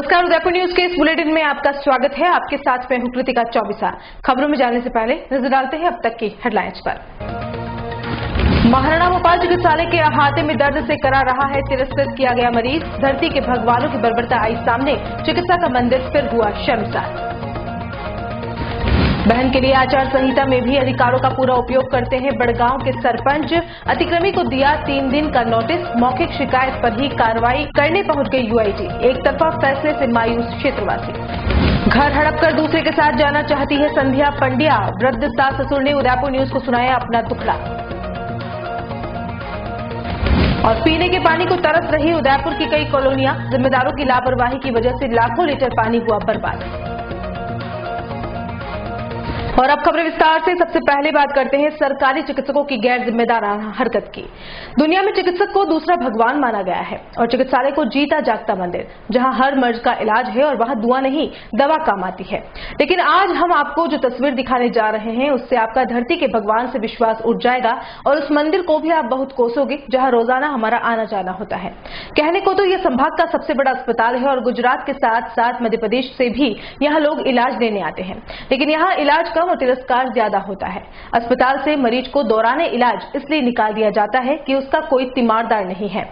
नमस्कार, उदयपुर न्यूज के इस बुलेटिन में आपका स्वागत है। आपके साथ मैं हूं कृतिका चौबीसा। खबरों में जाने से पहले नजर डालते हैं अब तक की हेडलाइंस पर। महाराणा भोपाल चिकित्सालय के अहाते में दर्द से करा रहा है तिरस्कृत किया गया मरीज। धरती के भगवानों की बर्बरता आई सामने, चिकित्सा का मंदिर फिर हुआ शर्मसार। बहन के लिए आचार संहिता में भी अधिकारों का पूरा उपयोग करते हैं बड़गांव के सरपंच। अतिक्रमी को दिया 3 दिन का नोटिस, मौखिक शिकायत पर ही कार्रवाई करने पहुंच गई यूआईटी। एक तरफा फैसले से मायूस क्षेत्रवासी। घर हड़प कर दूसरे के साथ जाना चाहती है संध्या पंड्या। वृद्ध सास ससुर ने उदयपुर न्यूज को सुनाया अपना दुखड़ा। और पीने के पानी को तरस रही उदयपुर की कई कॉलोनियां। जिम्मेदारों की लापरवाही की वजह से लाखों लीटर पानी हुआ बर्बाद। और अब खबरें विस्तार से। सबसे पहले बात करते हैं सरकारी चिकित्सकों की गैर जिम्मेदाराना हरकत की। दुनिया में चिकित्सक को दूसरा भगवान माना गया है और चिकित्सालय को जीता जागता मंदिर, जहां हर मर्ज का इलाज है और वहां दुआ नहीं दवा काम आती है। लेकिन आज हम आपको जो तस्वीर दिखाने जा रहे हैं उससे आपका धरती के भगवान से विश्वास उठ जाएगा और उस मंदिर को भी आप बहुत कोसोगे जहां रोजाना हमारा आना जाना होता है। कहने को तो यह संभाग का सबसे बड़ा अस्पताल है और गुजरात के साथ साथ मध्य प्रदेश से भी यहाँ लोग इलाज लेने आते हैं, लेकिन यहाँ इलाज कम और तिरस्कार ज्यादा होता है। अस्पताल से मरीज को दौराने इलाज इसलिए निकाल दिया जाता है कि उसका कोई तीमारदार नहीं है।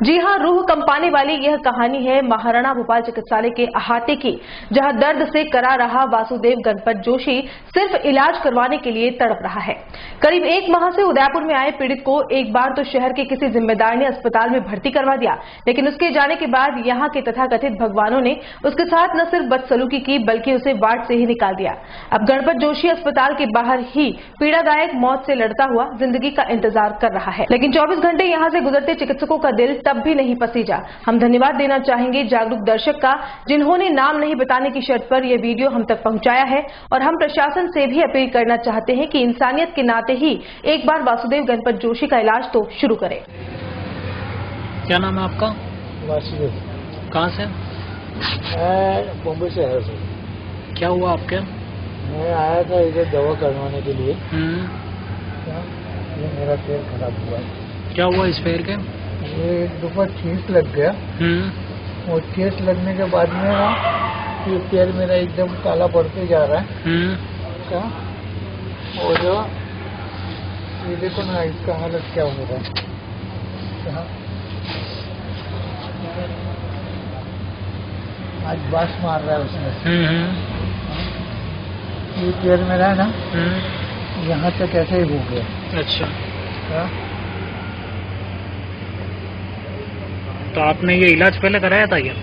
जी हां, रूह कंपाने वाली यह कहानी है महाराणा भोपाल चिकित्सालय के अहाते की, जहां दर्द से करा रहा वासुदेव गणपत जोशी सिर्फ इलाज करवाने के लिए तड़प रहा है। करीब 1 माह से उदयपुर में आए पीड़ित को एक बार तो शहर के किसी जिम्मेदार ने अस्पताल में भर्ती करवा दिया, लेकिन उसके जाने के बाद यहाँ के तथाकथित भगवानों ने उसके साथ न सिर्फ बदसलूकी की बल्कि उसे वार्ड से ही निकाल दिया। अब गणपत जोशी अस्पताल के बाहर ही पीड़ादायक मौत से लड़ता हुआ जिंदगी का इंतजार कर रहा है, लेकिन 24 घंटे यहां से गुजरते चिकित्सकों का दिल तब भी नहीं पसीजा। हम धन्यवाद देना चाहेंगे जागरूक दर्शक का, जिन्होंने नाम नहीं बताने की शर्त पर यह वीडियो हम तक पहुंचाया है। और हम प्रशासन से भी अपील करना चाहते हैं कि इंसानियत के नाते ही एक बार वासुदेव गणपत जोशी का इलाज तो शुरू करें। क्या नाम है आपका? वासुदेव। कहाँ से? बॉम्बे से आया सर। क्या हुआ आपके? मैं आया था इधर दवा करवाने के लिए। ये मेरा पैर खराब हुआ। क्या हुआ इस पैर के? ये एक दफा ठेस लग गया और ठेस लगने के बाद में ना ये पैर मेरा एकदम काला पड़ते जा रहा है। और ये देखो ना इसका हालत क्या हो रहा है। आज बास मार रहा है उसमें। ये पैर मेरा है ना यहाँ तक ऐसे ही हो गया। अच्छा। क्या? तो आपने ये इलाज पहले कराया था क्या?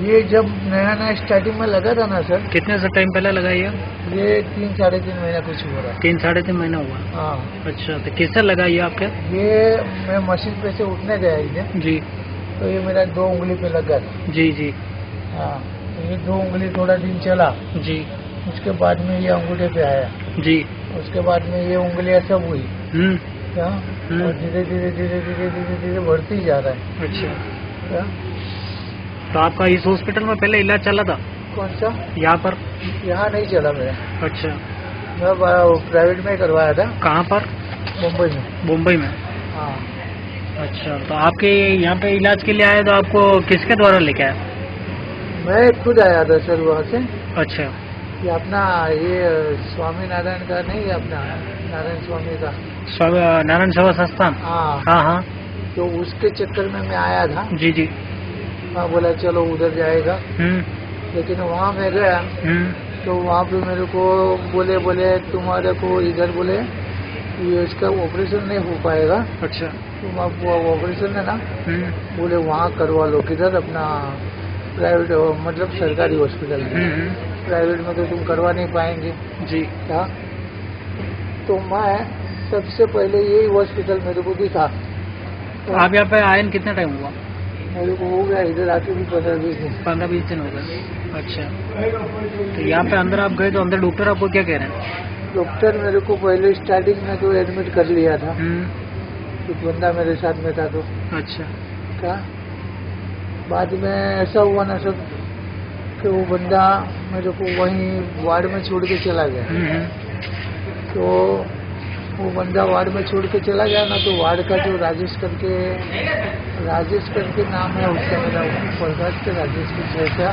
ये जब नया नया स्टार्टिंग में लगा था ना सर। कितने से टाइम पहले लगाया? ये 3 साढ़े 3 महीना कुछ हो रहा है। 3 साढ़े 3 महीना हुआ। हाँ। अच्छा, तो किससे लगाई आपके? ये मैं मशीन पे से उठने गया इधर जी। तो ये मेरा 2 उंगली पे लगा। जी जी। हाँ, तो ये 2 उंगली थोड़ा दिन चला। जी। उसके बाद में ये अंगूठे पे आया। जी। उसके बाद में ये उंगलियां सब हुई। क्या? और धीरे धीरे धीरे धीरे धीरे धीरे बढ़ती जा रहा है। अच्छा। क्या? तो आपका इस हॉस्पिटल में पहले इलाज चला था? कौन सा? यहाँ पर? यहाँ नहीं चला मेरा। अच्छा। मैं प्राइवेट में करवाया था। कहाँ पर? मुंबई में। मुंबई में? हाँ। अच्छा, तो आपके यहाँ पे इलाज के लिए आए तो आपको किसके द्वारा लेके आए? मैं खुद आया था सर वहाँ से। अच्छा। ये अपना ये स्वामी नारायण का नहीं है, अपना नारायण स्वामी का स्वामी नारायण सेवा संस्थान। हाँ हाँ हाँ। तो उसके चक्कर में मैं आया था। जी जी। हाँ, बोला चलो उधर जाएगा। लेकिन वहाँ मैं गया तो वहाँ पे मेरे को बोले तुम्हारे को इधर बोले ये इसका ऑपरेशन नहीं हो पाएगा। अच्छा। तुम आप ऑपरेशन है ना बोले वहाँ करवा लो, किधर अपना प्राइवेट मतलब सरकारी हॉस्पिटल में। प्राइवेट में तो तुम करवा नहीं पाएंगे। जी। क्या? तो मैं सबसे पहले यही हॉस्पिटल मेरे को दिखा। तो आप यहाँ पे आए कितना टाइम हुआ? मेरे को हो गया इधर आके भी 15-20 दिन। 15-20 दिन हो गए। अच्छा। तो यहाँ पे अंदर आप गए तो अंदर डॉक्टर आपको क्या कह रहे हैं? डॉक्टर मेरे को पहले स्टार्टिंग में तो एडमिट कर लिया था। एक बंदा मेरे साथ में था तो। अच्छा। क्या? बाद में ऐसा हुआ ना सब कि वो बंदा मेरे को वहीं वार्ड में छोड़ के चला गया। तो वो बंदा वार्ड में छोड़ के चला गया ना, तो वार्ड का जो राजेश करके नाम है उसका, मेरा प्रसाद के राजेश कुछ ऐसा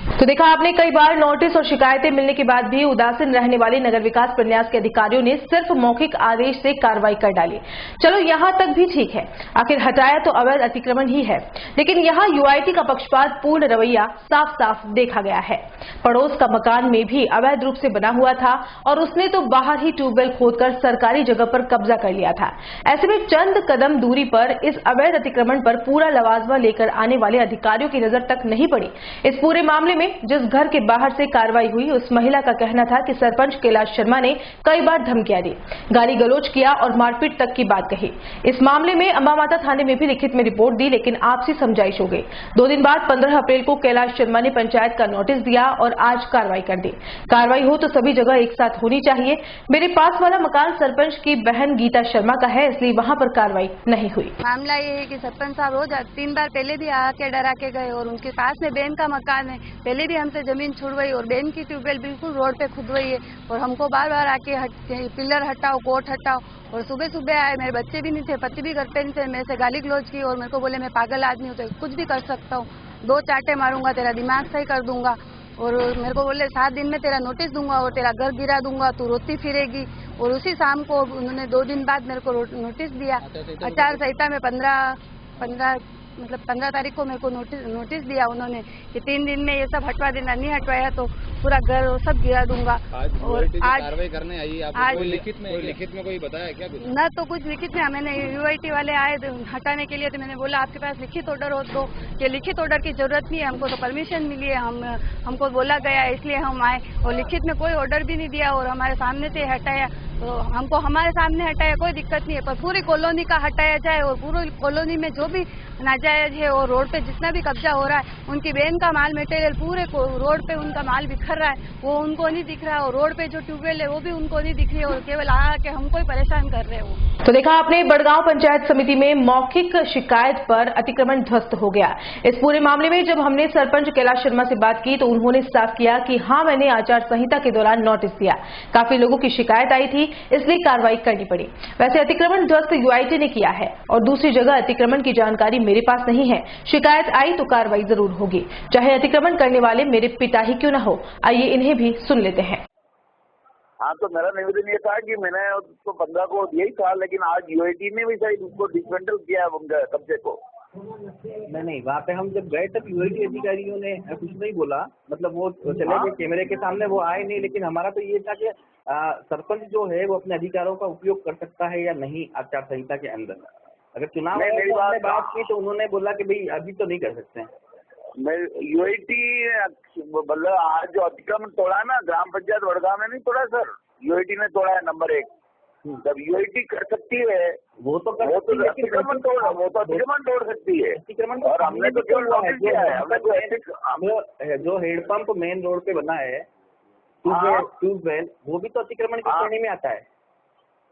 तो देखा आपने, कई बार नोटिस और शिकायतें मिलने के बाद भी उदासीन रहने वाले नगर विकास प्रन्यास के अधिकारियों ने सिर्फ मौखिक आदेश से कार्रवाई कर डाली। चलो यहां तक भी ठीक है, आखिर हटाया तो अवैध अतिक्रमण ही है, लेकिन यहां यूआईटी का पक्षपात पूर्ण रवैया साफ साफ देखा गया है। पड़ोस का मकान में भी अवैध रूप से बना हुआ था और उसने तो बाहर ही ट्यूबवेल खोदकर सरकारी जगह पर कब्जा कर लिया था। ऐसे में चंद कदम दूरी पर इस अवैध अतिक्रमण पर पूरा लवाजमा लेकर आने वाले अधिकारियों की नजर तक नहीं पड़ी। इस पूरे मामले में जिस घर के बाहर से कार्रवाई हुई, उस महिला का कहना था कि सरपंच कैलाश शर्मा ने कई बार धमकियां दी, गाली गलौज किया और मारपीट तक की बात कही। इस मामले में अंबा माता थाने में भी लिखित में रिपोर्ट दी, लेकिन आपसी समझाइश हो गई। 2 दिन बाद 15 अप्रैल को कैलाश शर्मा ने पंचायत का नोटिस दिया और आज कार्रवाई कर दी। कार्रवाई हो तो सभी जगह एक साथ होनी चाहिए। मेरे पास वाला मकान सरपंच की बहन गीता शर्मा का है, इसलिए वहां पर कार्रवाई नहीं हुई। मामला ये है कि सरपंच साहब रोज 3 बार पहले भी आके डरा के गए और उनके पास में बहन का मकान है, पहले भी हमसे जमीन छुड़वाई और बहन की ट्यूबवेल बिल्कुल रोड पे खुदवाई है और हमको बार बार आके पिलर हटाओ, कोट हटाओ। और सुबह सुबह आए, मेरे बच्चे भी नहीं थे, पति भी घर पे नहीं थे, मेरे से गाली गलौज की और मेरे को बोले मैं पागल आदमी हूँ तो कुछ भी कर सकता हूँ, 2 चाटे मारूंगा, तेरा दिमाग सही कर दूंगा। और मेरे को बोले 7 दिन में तेरा नोटिस दूंगा और तेरा घर गिरा दूंगा, तू रोती फिरेगी। और उसी शाम को उन्होंने 2 दिन बाद मेरे को नोटिस दिया। आचार संहिता में 15 तारीख को मेरे को नोटिस दिया उन्होंने कि 3 दिन में ये सब हटवा देना, नहीं हटवाया तो पूरा घर सब गिरा दूंगा। और आज कार्रवाई करने आई आप, आज कोई लिखित में कोई बताया क्या कुछ? न तो कुछ लिखित में, मैंने यूआईटी वाले आए हटाने के लिए तो मैंने बोला आपके पास लिखित ऑर्डर हो तो, कि लिखित ऑर्डर की जरूरत नहीं है, हमको तो परमिशन मिली है, हमको बोला गया है इसलिए हम आए। और लिखित में कोई ऑर्डर भी नहीं दिया और हमारे सामने से हटाया। तो हमको हमारे सामने हटाया, कोई दिक्कत नहीं है, पर पूरी कॉलोनी का हटाया जाए और पूरी कॉलोनी में जो भी नाजायज है और रोड पे जितना भी कब्जा हो रहा है, उनकी बहन का माल मटेरियल पूरे रोड पे उनका माल बिखर रहा है, वो उनको नहीं दिख रहा है। और रोड पे जो ट्यूबवेल है वो भी उनको नहीं दिख रही है और केवल आके हमको ही परेशान कर रहे हैं वो। तो देखा आपने, बड़गांव पंचायत समिति में मौखिक शिकायत पर अतिक्रमण ध्वस्त हो गया। इस पूरे मामले में जब हमने सरपंच कैलाश शर्मा से बात की तो उन्होंने साफ किया कि हाँ, मैंने आचार संहिता के दौरान नोटिस दिया, काफी लोगों की शिकायत आई थी, इसलिए कार्रवाई करनी पड़ी। वैसे अतिक्रमण ध्वस्त यूआईटी ने किया है और दूसरी जगह अतिक्रमण की जानकारी मेरे पास नहीं है। शिकायत आई तो कार्रवाई जरूर होगी, चाहे अतिक्रमण करने वाले मेरे पिता ही क्यों न हो। आइए इन्हें भी सुन लेते हैं। हाँ, तो मेरा निवेदन ये था कि मैंने उसको 15 को दिया ही था, लेकिन आज यूआईटी ने भी शायद उसको डिसमेंटल किया है कब्जे को। नहीं, वहाँ पे हम जब गए तब यूआईटी अधिकारियों ने कुछ नहीं बोला, मतलब वो चले गए कैमरे के सामने, वो आए नहीं। लेकिन हमारा तो ये था कि सरपंच जो है वो अपने अधिकारों का उपयोग कर सकता है या नहीं आचार संहिता के अंदर। अगर चुनाव में बात की तो उन्होंने बोला कि भाई अभी तो नहीं कर सकते हैं। यूआईटी मतलब आज जो अतिक्रमण तोड़ा ना, ग्राम पंचायत वडगांव ने नहीं तोड़ा सर, यूआईटी ने तोड़ा है नंबर 1। जब यूआईटी कर सकती है वो तो अतिक्रमण तोड़ सकती है। अतिक्रमण और हमने तो केवल नोटिस दिया है, हमने तो जो हेडपंप मेन रोड पे बना है ट्यूबवेल, वो भी तो अतिक्रमण की श्रेणी में आता है।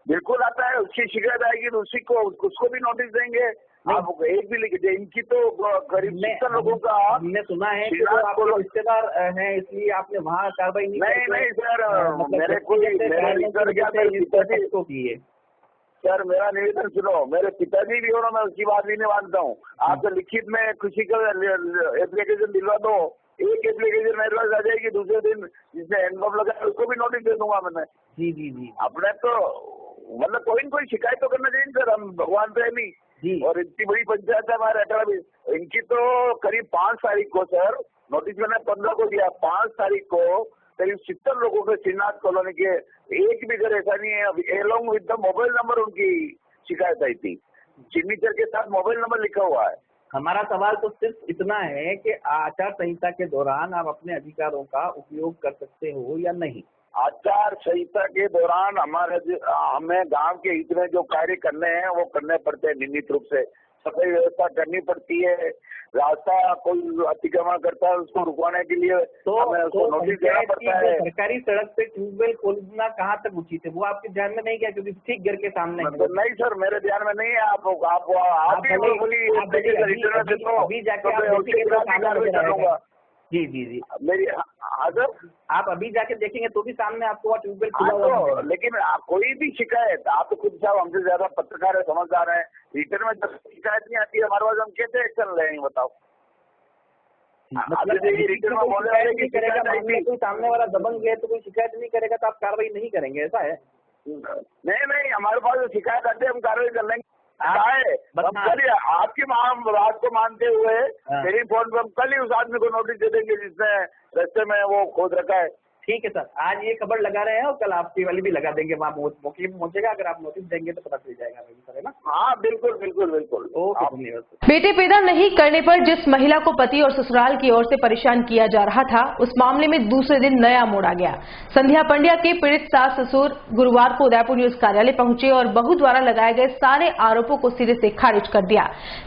बिल्कुल आता है, उसकी शिकायत आएगी तो उसको भी नोटिस देंगे। आप एक भी लिखिए, इनकी तो करीब 70 लोगों का हमने सुना है कि आपके रिश्तेदार हैं, इसलिए आपने वहाँ कार्रवाई नहीं सर, मेरे को की है सर। मेरा निवेदन सुनो, मेरे पिताजी भी हो ना, मैं उसकी बात भी नहीं मानता हूँ। आप तो लिखित में खुशी का एप्लीकेशन दिलवा दो, एक एप्लीकेशन मेरे पास आ जाएगी, दूसरे दिन जिसने एनवलप लगा उसको भी नोटिस दे दूंगा मैंने। जी अपने तो मतलब कोई न कोई शिकायत तो करना चाहिए सर, हम भगवान प्रेमी जी। और इतनी बड़ी पंचायत है हमारे 18 इनकी तो करीब 5 तारीख को सर नोटिस मैंने 15 को दिया, 5 तारीख को करीब 70 लोगों के श्रीनाथ कॉलोनी के एक भी घर ऐसा नहीं है, along with the mobile number उनकी शिकायत आई थी, सिग्नेचर के साथ मोबाइल नंबर लिखा हुआ है। हमारा सवाल तो सिर्फ इतना है कि आचार संहिता के दौरान आप अपने अधिकारों का उपयोग कर सकते हो या नहीं। आचार संहिता के दौरान हमें गांव के हित में जो कार्य करने हैं वो करने पड़ते हैं नियमित रूप से। सफाई व्यवस्था करनी पड़ती है, रास्ता कोई अतिक्रमण करता है उसको रुकवाने के लिए हमें उसको नोटिस देना पड़ता है। सरकारी सड़क पे ट्यूबवेल खोलना कहाँ तक उचित है, वो आपके ध्यान में नहीं गया क्योंकि ठीक घर के सामने है। तो नहीं सर, मेरे ध्यान में नहीं है। आप अभी जाके जी मेरी सर, आप अभी जाके देखेंगे तो भी सामने आपको ट्यूबवेल खुला हुआ। लेकिन कोई भी शिकायत, आप तो खुद साहब हमसे ज्यादा पत्रकार है, समझदार है, रिटर्न में जब शिकायत नहीं आती है हमारे पास, हम कैसे एक्शन लेंगे बताओ। मतलब रिटर्न में बोले वाले की करेगा, कोई सामने वाला दबंग है तो कोई शिकायत नहीं करेगा तो आप कार्रवाई नहीं करेंगे, ऐसा है? नहीं, हमारे पास शिकायत आते हम कार्रवाई कर लेंगे। कल आपकी बात को मानते हुए मेरी फोन पर हम कल ही उस आदमी को नोटिस दे देंगे जिसने रास्ते में वो खोद रखा है। ठीक है सर, आज ये खबर लगा रहे हैं और कल आपकी वाली भी लगा देंगे, वहाँ मौके पे पहुंचेगा, अगर आप नोटिस देंगे तो पता चल जाएगा सर, है ना? हाँ बिल्कुल बिल्कुल बिल्कुल। ओके, धन्यवाद। बेटे पैदा नहीं करने पर जिस महिला को पति और ससुराल की ओर से परेशान किया जा रहा था, उस मामले में दूसरे दिन नया मोड़ आ गया। संध्या पंड्या के पीड़ित सास ससुर गुरुवार को उदयपुर न्यूज कार्यालय पहुंचे और बहू द्वारा लगाए गए सारे आरोपों को सिरे से खारिज कर दिया।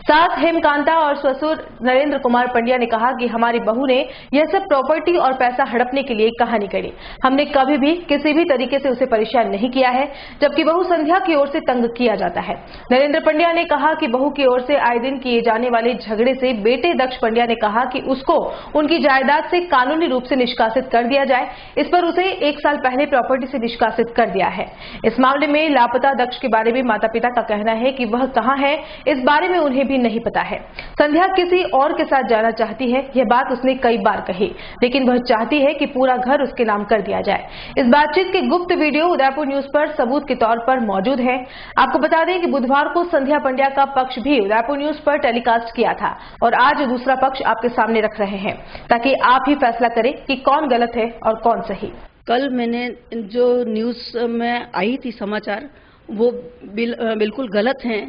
सास हेमकांता और ससुर नरेंद्र कुमार पंड्या ने कहा कि हमारी बहू ने यह सब प्रॉपर्टी और पैसा हड़पने के लिए कहानी करी। हमने कभी भी किसी भी तरीके से उसे परेशान नहीं किया है, जबकि बहू संध्या की ओर से तंग किया जाता है। नरेंद्र पंड्या ने कहा कि बहू की ओर से आए दिन किए जाने वाले झगड़े से बेटे दक्ष पंड्या ने कहा कि उसको उनकी जायदाद से कानूनी रूप से निष्कासित कर दिया जाए। इस पर उसे 1 साल पहले प्रॉपर्टी से निष्कासित कर दिया है। इस मामले में लापता दक्ष के बारे में माता पिता का कहना है कि वह कहां है, इस बारे में उन्हें भी नहीं पता है। संध्या किसी और के साथ जाना चाहती है, यह बात उसने कई बार कही, लेकिन वह चाहती है कि पूरा घर उसके नाम कर दिया जाए। इस बातचीत के गुप्त वीडियो उदयपुर न्यूज पर सबूत के तौर पर मौजूद है। आपको बता दें कि बुधवार को संध्या पंड्या का पक्ष भी उदयपुर न्यूज पर टेलीकास्ट किया था और आज दूसरा पक्ष आपके सामने रख रहे हैं ताकि आप ही फैसला करें कि कौन गलत है और कौन सही। कल मैंने जो न्यूज में आई थी समाचार, वो बिल्कुल गलत हैं।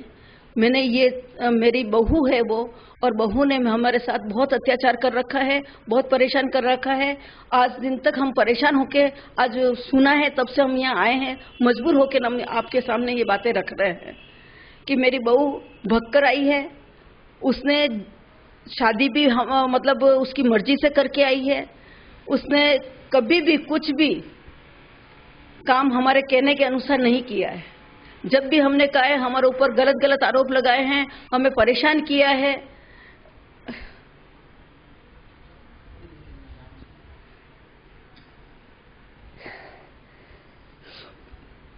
मैंने ये मेरी बहू है वो, और बहू ने हमारे साथ बहुत अत्याचार कर रखा है, बहुत परेशान कर रखा है। आज दिन तक हम परेशान होके आज सुना है, तब से हम यहाँ आए हैं, मजबूर होकर हम आपके सामने ये बातें रख रहे हैं कि मेरी बहू भगकर आई है। उसने शादी भी मतलब उसकी मर्जी से करके आई है। उसने कभी भी कुछ भी काम हमारे कहने के अनुसार नहीं किया है। जब भी हमने कहा है, हमारे ऊपर गलत गलत आरोप लगाए हैं, हमें परेशान किया है।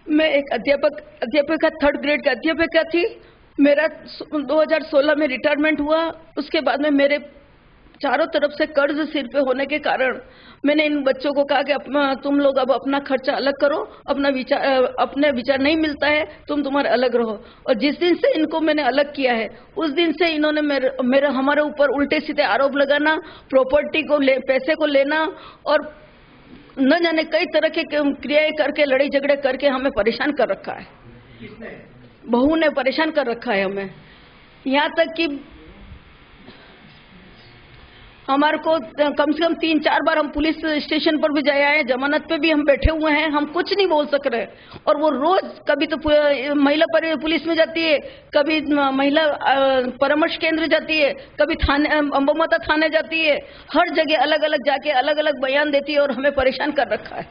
मैं एक अध्यापक 3rd ग्रेड का अध्यापिका थी। मेरा 2016 में रिटायरमेंट हुआ। उसके बाद में मेरे चारों तरफ से कर्ज सिर पे होने के कारण मैंने इन बच्चों को कहा कि तुम लोग अब अपना खर्चा अलग करो, अपने विचार नहीं मिलता है, तुम्हारे अलग रहो। और जिस दिन से इनको मैंने अलग किया है, उस दिन से इन्होंने हमारे ऊपर उल्टे सीधे आरोप लगाना, प्रॉपर्टी को पैसे को लेना और न जाने कई तरह के क्रियाएं करके, लड़ाई झगड़े करके हमें परेशान कर रखा है। किसने? बहू ने परेशान कर रखा है हमें। यहाँ तक कि हमारे को कम से कम 3-4 बार हम पुलिस स्टेशन पर भी जाए आए, जमानत पे भी हम बैठे हुए हैं, हम कुछ नहीं बोल सक रहे। और वो रोज कभी तो महिला पुलिस में जाती है, कभी महिला परामर्श केंद्र जाती है, कभी थाने अंबोमाता थाने जाती है। हर जगह अलग अलग जाके अलग अलग बयान देती है और हमें परेशान कर रखा है।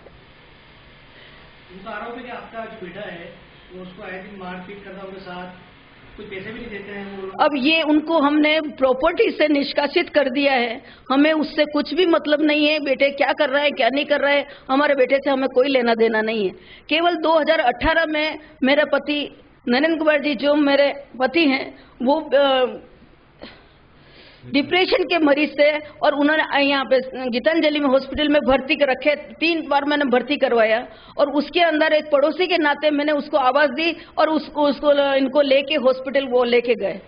उनका आरोप है कि आपका जो बेटा है वो उसको आए दिन मारपीट करता उनके साथ, कुछ पैसे भी नहीं देते हैं वो। अब ये उनको हमने प्रॉपर्टी से निष्कासित कर दिया है। हमें उससे कुछ भी मतलब नहीं है, बेटे क्या कर रहा है क्या नहीं कर रहा है, हमारे बेटे से हमें कोई लेना देना नहीं है। केवल 2018 में मेरे पति नरेंद्र कुमार जी, जो मेरे पति हैं, वो डिप्रेशन के मरीज थे और उन्होंने यहाँ पे गीतांजलि में हॉस्पिटल में भर्ती कर रखे। 3 बार मैंने भर्ती करवाया और उसके अंदर एक पड़ोसी के नाते मैंने उसको आवाज दी और उसको इनको लेके हॉस्पिटल वो लेके गए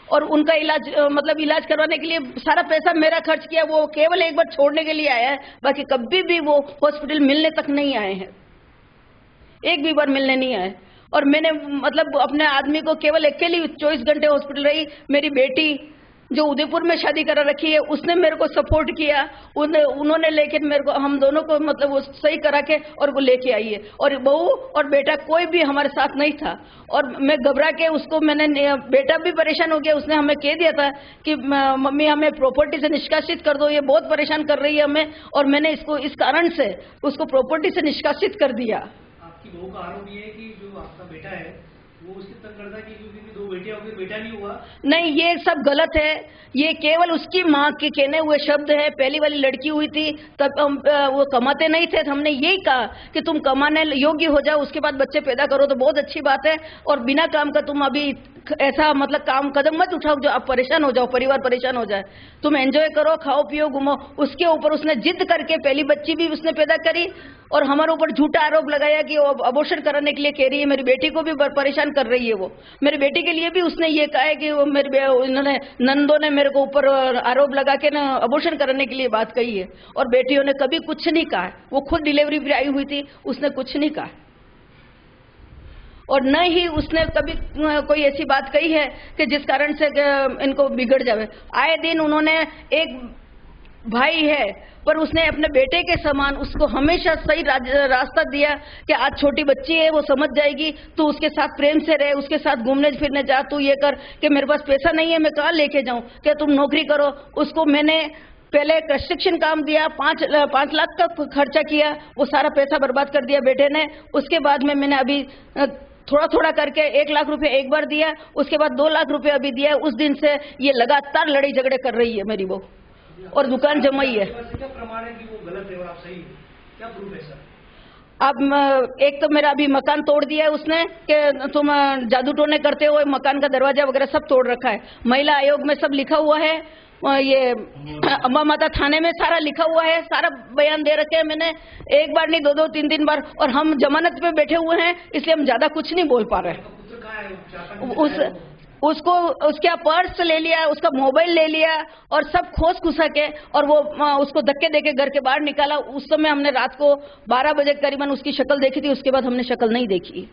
और उनका इलाज करवाने के लिए सारा पैसा मेरा खर्च किया। वो केवल एक बार छोड़ने के लिए आया है, बाकी कभी भी वो हॉस्पिटल मिलने तक नहीं आए हैं, एक भी बार मिलने नहीं आए। और मैंने अपने आदमी को केवल अकेली 24 घंटे हॉस्पिटल रही। मेरी बेटी जो उदयपुर में शादी करा रखी है, उसने मेरे को सपोर्ट किया। उन्होंने लेके मेरे को, हम दोनों को वो सही करा के और वो लेके आई है। और बहू और बेटा कोई भी हमारे साथ नहीं था। और मैं घबरा के उसको बेटा भी परेशान हो गया। उसने हमें कह दिया था कि मम्मी हमें प्रॉपर्टी से निष्कासित कर दो, ये बहुत परेशान कर रही है हमें। और मैंने इसको इस कारण से उसको प्रॉपर्टी से निष्कासित कर दिया। आपकी बहू का आरोप ये है कि जो आपका बेटा है वो उसकी तंग करता है कि क्योंकि 2 बेटियां हो गई, बेटा नहीं हुआ। नहीं, ये सब गलत है। ये केवल उसकी माँ के कहने हुए शब्द है। पहली वाली लड़की हुई थी तब हम वो कमाते नहीं थे, तो हमने यही कहा कि तुम कमाने योग्य हो जाओ, उसके बाद बच्चे पैदा करो तो बहुत अच्छी बात है। और बिना काम का तुम अभी ऐसा मतलब काम कदम मत उठाओ जो आप परेशान हो जाओ, परिवार परेशान हो जाए। तुम एंजॉय करो, खाओ पियो घूमो। उसके ऊपर उसने जिद करके पहली बच्ची भी उसने पैदा करी और हमारे ऊपर झूठा आरोप लगाया कि वो अबॉर्शन कराने के लिए कह रही है। मेरी बेटी को भी परेशान कर रही है। वो मेरी बेटी के लिए भी उसने ये कहा है कि वो इन्होंने नंदों ने मेरे को ऊपर आरोप लगा के ना अबॉर्शन कराने के लिए बात कही है। और बेटियों ने कभी कुछ नहीं कहा है। वो खुद डिलीवरी पे आई हुई थी, उसने कुछ नहीं कहा। और न ही उसने कभी कोई ऐसी बात कही है कि जिस कारण से इनको बिगड़ जावे। आए दिन उन्होंने एक भाई है पर उसने अपने बेटे के समान उसको हमेशा सही रास्ता दिया कि आज छोटी बच्ची है, वो समझ जाएगी, तू उसके साथ प्रेम से रहे, उसके साथ घूमने फिरने जा, तू ये कर। कि मेरे पास पैसा नहीं है, मैं कहाँ लेके जाऊं, कि तुम नौकरी करो। उसको मैंने पहले कंस्ट्रक्शन काम दिया, 5 लाख का खर्चा किया, वो सारा पैसा बर्बाद कर दिया बेटे ने। उसके बाद में मैंने अभी थोड़ा थोड़ा करके 1 लाख रुपए एक बार दिया, उसके बाद 2 लाख रुपए अभी दिया। उस दिन से ये लगातार लड़ाई झगड़े कर रही है मेरी बहू, और दुकान जमाई है। क्या प्रमाण है कि वो गलत है और आप सही है? क्या प्रूफ है सर? अब एक तो मेरा अभी मकान तोड़ दिया है उसने कि तुम जादू टोने करते हो, मकान का दरवाजा वगैरह सब तोड़ रखा है। महिला आयोग में सब लिखा हुआ है, ये अम्बा माता थाने में सारा लिखा हुआ है, सारा बयान दे रखे हैं मैंने। एक बार नहीं, 2-2, 3-3 बार। और हम जमानत पे बैठे हुए हैं, इसलिए हम ज्यादा कुछ नहीं बोल पा रहे। उसको उसका पर्स ले लिया, उसका मोबाइल ले लिया और सब खोस खुसा के, और वो उसको धक्के देके घर के बाहर निकाला। उस समय हमने रात को 12 बजे करीबन उसकी शक्ल देखी थी, उसके बाद हमने शक्ल नहीं देखी।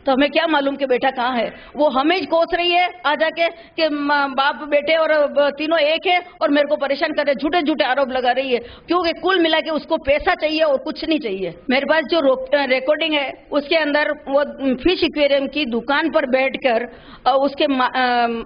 तो हमें क्या मालूम कि बेटा कहाँ है। वो हमें कोस रही है आ जाके कि बाप बेटे और तीनों एक है और मेरे को परेशान कर रहे, झूठे झूठे आरोप लगा रही है। क्योंकि कुल मिला के उसको पैसा चाहिए और कुछ नहीं चाहिए। मेरे पास जो रिकॉर्डिंग है उसके अंदर वो फिश एक्वेरियम की दुकान पर बैठकर उसके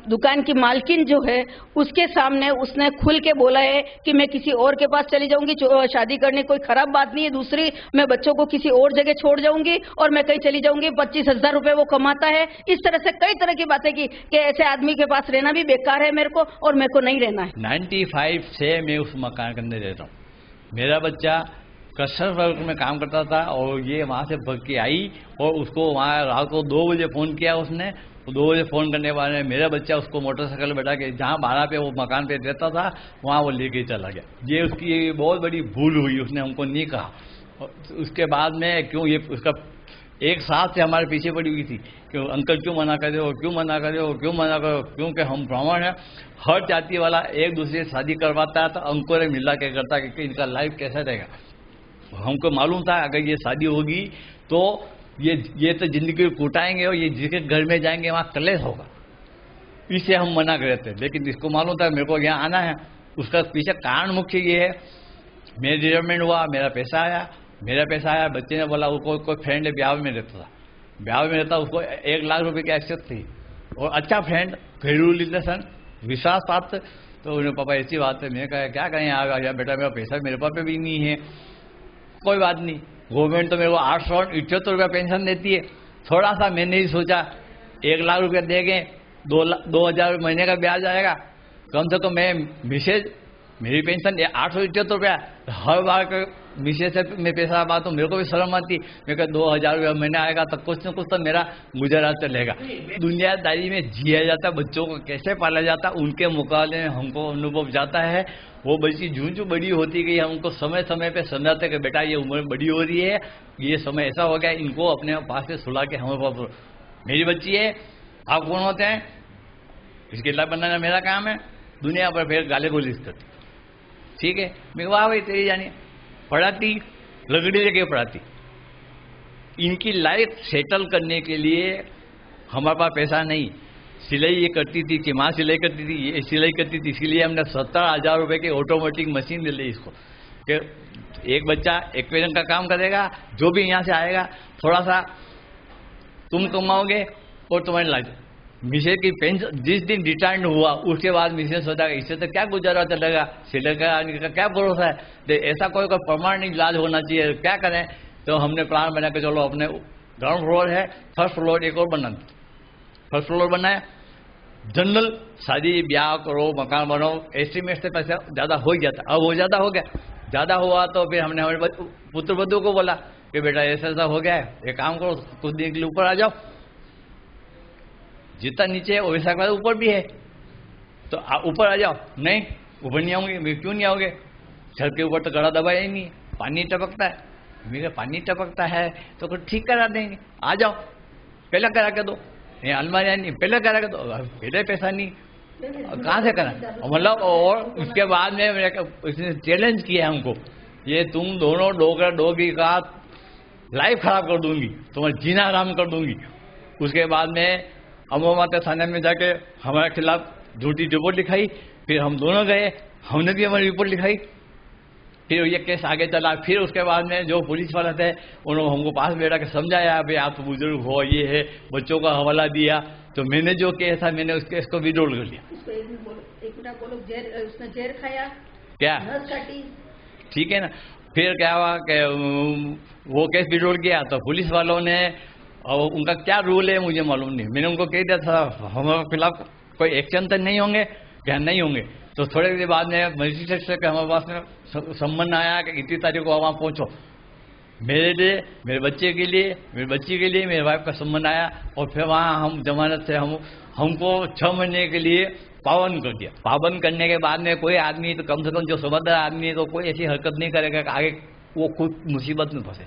दुकान की मालकिन जो है उसके सामने उसने खुल के बोला है कि मैं किसी और के पास चली जाऊंगी शादी करने, कोई खराब बात नहीं है। दूसरी, मैं बच्चों को किसी और जगह छोड़ जाऊंगी और मैं कहीं चली जाऊंगी, 25,000 रुपए वो कमाता है। इस तरह से कई तरह की बातें की कि ऐसे आदमी के पास रहना भी बेकार है मेरे को, और मेरे को नहीं रहना है। 95 से मैं उस मकान के अंदर रहता हूँ। मेरा बच्चा कस्टमर वर्क में काम करता था और ये वहाँ से भाग के आई और उसको वहाँ रात को 2 बजे फ़ोन किया उसने। 2 बजे फ़ोन करने वाले मेरा बच्चा उसको मोटरसाइकिल बैठा के जहाँ भाड़ा पे वो मकान पे रहता था वहाँ वो लेके चला गया। ये उसकी बहुत बड़ी भूल हुई, उसने हमको नहीं कहा। उसके बाद में क्यों ये उसका एक साथ से हमारे पीछे पड़ी हुई थी कि अंकल क्यों मना कर रहे हो, क्यों मना कर रहे हो, क्यों मना करो, क्योंकि हम ब्राह्मण हैं। हर जाति वाला एक दूसरे से शादी करवाता है तो हमको मिला के करता है कि इनका लाइफ कैसा रहेगा। हमको मालूम था अगर ये शादी होगी तो ये तो जिंदगी कूटाएंगे और ये जिसके घर में जाएंगे वहाँ कलेश होगा, इससे हम मना कर रहे थे। लेकिन इसको मालूम था मेरे को यहाँ आना है। उसका पीछे कारण मुख्य ये है, मेरा रिटायरमेंट हुआ, मेरा पैसा आया। बच्चे ने बोला उसको कोई फ्रेंड है ब्याह में रहता था, ब्याह में रहता, उसको 1 लाख रुपए की एक्सेस थी और अच्छा फ्रेंड, घरेलू रिलेशन, विश्वास पात्र। तो उन्हें पापा ऐसी बात है। मैंने कहा क्या कहें यार बेटा, मेरा पैसा मेरे पास भी नहीं है। कोई बात नहीं, गवर्नमेंट तो मेरे को 878 रुपया पेंशन देती है। थोड़ा सा मैंने ही सोचा 1 लाख रुपया देंगे, 2,000 महीने का ब्याज आएगा, कम से कम मैं मिसेज मेरी पेंशन 878 रुपया, हर बार मिसेज से मैं पैसा पाता हूँ, मेरे को भी शर्म आती। मैं कहा 2,000 रुपया महीने आएगा तो कुछ न कुछ तो मेरा गुजरात चलेगा। दुनियादारी में जिया जाता, बच्चों को कैसे पाला जाता, उनके मुकाबले में हमको अनुभव जाता है। वो बच्ची जूं बड़ी होती गई, हमको समय समय पे समझाते कि बेटा ये उम्र बड़ी हो रही है, ये समय ऐसा हो गया, इनको अपने पास से सुला के हमें मेरी बच्ची है, आप कौन होते हैं, इसके लाभ बनाना मेरा काम है। दुनिया पर फिर गाले गोली करती, ठीक है। मैं वाह भाई तेरी जानी पढ़ाती, लगड़ी लेके पढ़ाती। इनकी लाइफ सेटल करने के लिए हमारे पास पैसा नहीं। सिलाई ये करती थी कि माँ सिलाई करती थी, ये सिलाई करती थी, इसीलिए हमने 70,000 रुपए की ऑटोमेटिक मशीन दे ली इसको कि एक बच्चा एक्वेरियम का काम करेगा, जो भी यहाँ से आएगा थोड़ा सा तुम कमाओगे और तुम्हारी लाइफ। मिसेज की पेंशन जिस दिन रिटायर्ड हुआ उसके बाद मिसेज सोचा इससे तो क्या गुजारा चलेगा, सिलाई का क्या भरोसा है, तो ऐसा कोई प्रमाणिक इलाज होना चाहिए, क्या करें। तो हमने प्लान बना के चलो अपने ग्राउंड फ्लोर है, फर्स्ट फ्लोर एक और बना फर्स्ट फ्लोर बनाया। जनरल शादी ब्याह करो, मकान बनाओ, एस्टीमेट से पैसा ज़्यादा हो ही जाता। अब वो ज़्यादा हो गया, ज़्यादा हुआ तो फिर हमने हमारे पुत्र बधू को बोला कि बेटा ऐसा हो गया है, एक काम करो, कुछ दिन के लिए ऊपर आ जाओ, जितना नीचे है वैसा का ऊपर भी है, तो ऊपर आ जाओ। नहीं, ऊपर नहीं आऊंगे। मैं क्यों नहीं आओगे? छत के ऊपर तो गड़ा दबाया ही नहीं है, पानी टपकता है। मेरा पानी टपकता है तो कुछ ठीक करा देंगे, आ जाओ, पहले करा के दो। ये अलमारियाँ नहीं, पहले करा के दो, पहले पैसा नहीं, कहाँ से करा? मतलब और उसके बाद में उसने चैलेंज किया हमको, ये तुम दोनों डोगी का लाइफ खराब कर दूंगी, तुम्हारा जीना आराम कर दूंगी। उसके बाद में अमो माता थाने में जाके हमारे खिलाफ झूठी रिपोर्ट लिखाई। फिर हम दोनों गए, हमने भी हमारी रिपोर्ट लिखाई। फिर ये केस आगे चला। फिर उसके बाद में जो पुलिस वाले थे उन्होंने हमको पास बैठा के समझाया, भाई आप तो बुजुर्ग हो, ये है, बच्चों का हवाला दिया। तो मैंने जो केस था मैंने उस केस को विड्रॉल कर लिया। उसने जेर खाया क्या? नस काटी। ठीक है ना। फिर क्या हुआ कि वो केस विड्रॉल किया तो पुलिस वालों ने, और उनका क्या रूल है मुझे मालूम नहीं, मैंने उनको कह दिया था हमारे खिलाफ कोई एक्शन तो नहीं होंगे, क्या नहीं होंगे। तो थोड़ी देर बाद में मजिस्ट्रेट से हमारे पास में सम्मन आया कि इतनी तारीख को वहाँ पहुँचो। मेरे लिए, मेरे बच्चे के लिए, मेरी बच्ची के लिए मेरे वाइफ का सम्मन आया। और फिर वहाँ हम जमानत से हमको 6 महीने के लिए पाबंद कर दिया। पाबंद करने के बाद में कोई आदमी तो कम से कम जो समझदार आदमी है तो कोई ऐसी हरकत नहीं करेगा कि आगे वो खुद मुसीबत में फंसे।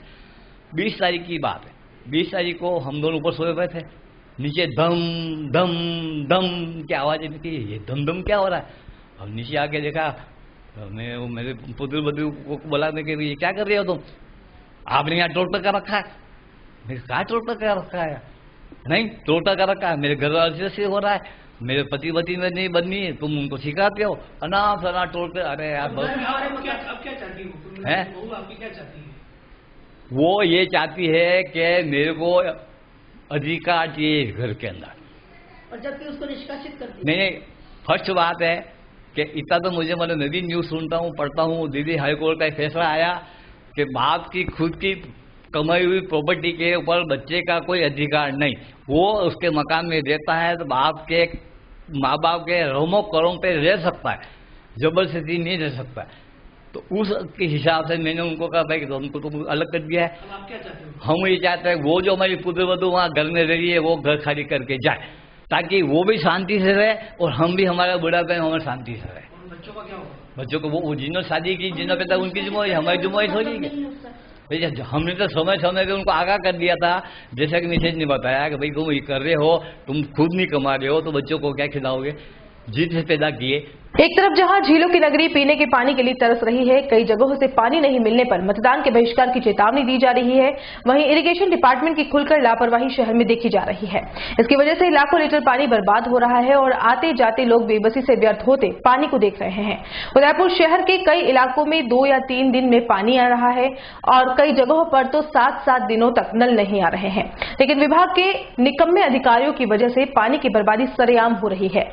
20 तारीख की बात है, 20 तारीख को हम दोनों ऊपर सोए हुए थे, नीचे धम धम धम की आवाज़ निकली। ये धम धम क्या हो रहा है? अब नीचे आके देखा, मैं मेरे पुत्र बधू को बोला कि ये क्या कर रहे हो तुम? आपने यहाँ टोटा कर रखा है। मेरे कहा टोटा कर रखा है? नहीं, टोटा कर रखा है, मेरे घर वाले से हो रहा है, मेरे पति वती में नहीं बदनी है, तुम उनको सिखाते हो अनाथ अनाथ टोटे। अरे यार अब क्या चाहती हो? है आपकी क्या चाहती है? वो ये चाहती है कि मेरे को अधिकार चाहिए घर के अंदर, और जबकि उसको निष्कासित कर दिया। नहीं, फर्स्ट बात है कि इतना तो मुझे, मतलब मैं भी न्यूज़ सुनता हूँ, पढ़ता हूँ, दिल्ली हाईकोर्ट का एक फैसला आया कि बाप की खुद की कमाई हुई प्रॉपर्टी के ऊपर बच्चे का कोई अधिकार नहीं। वो उसके मकान में रहता है तो बाप के, माँ बाप के रोमो करों पे रह सकता है, जबरदस्ती नहीं रह सकता। तो उसके हिसाब से मैंने उनको कहा भाई तो उनको तो अलग कर दिया है। अब आप क्या चाहते हो? हम ये चाहते हैं वो जो हमारी पुत्र वधू वहाँ घर में रह रही है वो घर खाली करके जाए, ताकि वो भी शांति से रहे और हम भी हमारा बुढ़ापे में हमारे शांति से रहे। और बच्चों का क्या होगा? बच्चों को वो जिन्होंने शादी की, जिन्होंने पैदा, उनकी जिम्मेवारी, हमारी जिम्मेवारी थोड़ी है। भैया हमने तो समय समय पे उनको आगाह कर दिया था, जैसा कि मैसेज ने बताया कि भाई तुम ये कर रहे हो, तुम खुद नहीं कमा रहे हो तो बच्चों को क्या खिलाओगे? जिद से पैदा किए। एक तरफ जहां झीलों की नगरी पीने के पानी के लिए तरस रही है, कई जगहों से पानी नहीं मिलने पर मतदान के बहिष्कार की चेतावनी दी जा रही है, वहीं इरिगेशन डिपार्टमेंट की खुलकर लापरवाही शहर में देखी जा रही है। इसकी वजह से लाखों लीटर पानी बर्बाद हो रहा है और आते जाते लोग बेबसी से व्यर्थ होते पानी को देख रहे हैं। उदयपुर शहर के कई इलाकों में 2 या 3 दिन में पानी आ रहा है और कई जगहों पर तो 7-7 दिनों तक नल नहीं आ रहे हैं, लेकिन विभाग के निकम्मे अधिकारियों की वजह से पानी की बर्बादी सरेआम हो रही है।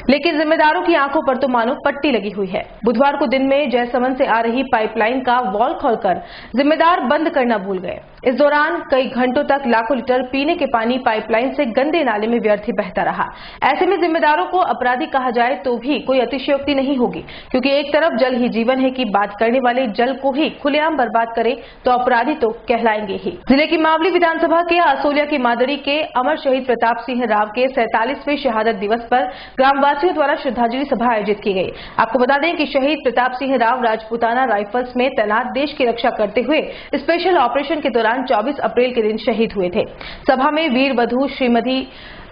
लेकिन जिम्मेदारों की आंखों पर तो मानो पट्टी लगी हुई है। बुधवार को दिन में जयसमंद से आ रही पाइपलाइन का वॉल खोलकर जिम्मेदार बंद करना भूल गए। इस दौरान कई घंटों तक लाखों लीटर पीने के पानी पाइपलाइन से गंदे नाले में व्यर्थ ही बहता रहा। ऐसे में जिम्मेदारों को अपराधी कहा जाए तो भी कोई अतिशयोक्ति नहीं होगी, क्योंकि एक तरफ जल ही जीवन है कि बात करने वाले जल को ही खुलेआम बर्बाद करे तो अपराधी तो कहलाएंगे ही। जिले की मावली विधानसभा के आसोलिया की मादड़ी के अमर शहीद प्रताप सिंह राव के 47वें शहादत दिवस पर ग्रामवासियों द्वारा श्रद्धांजलि सभा आयोजित की गई। आपको बता दें कि शहीद प्रताप सिंह राव राजपूताना राइफल्स में तैनात देश की रक्षा करते हुए स्पेशल ऑपरेशन के दौरान 24 अप्रैल के दिन शहीद हुए थे। सभा में वीर वधू श्रीमती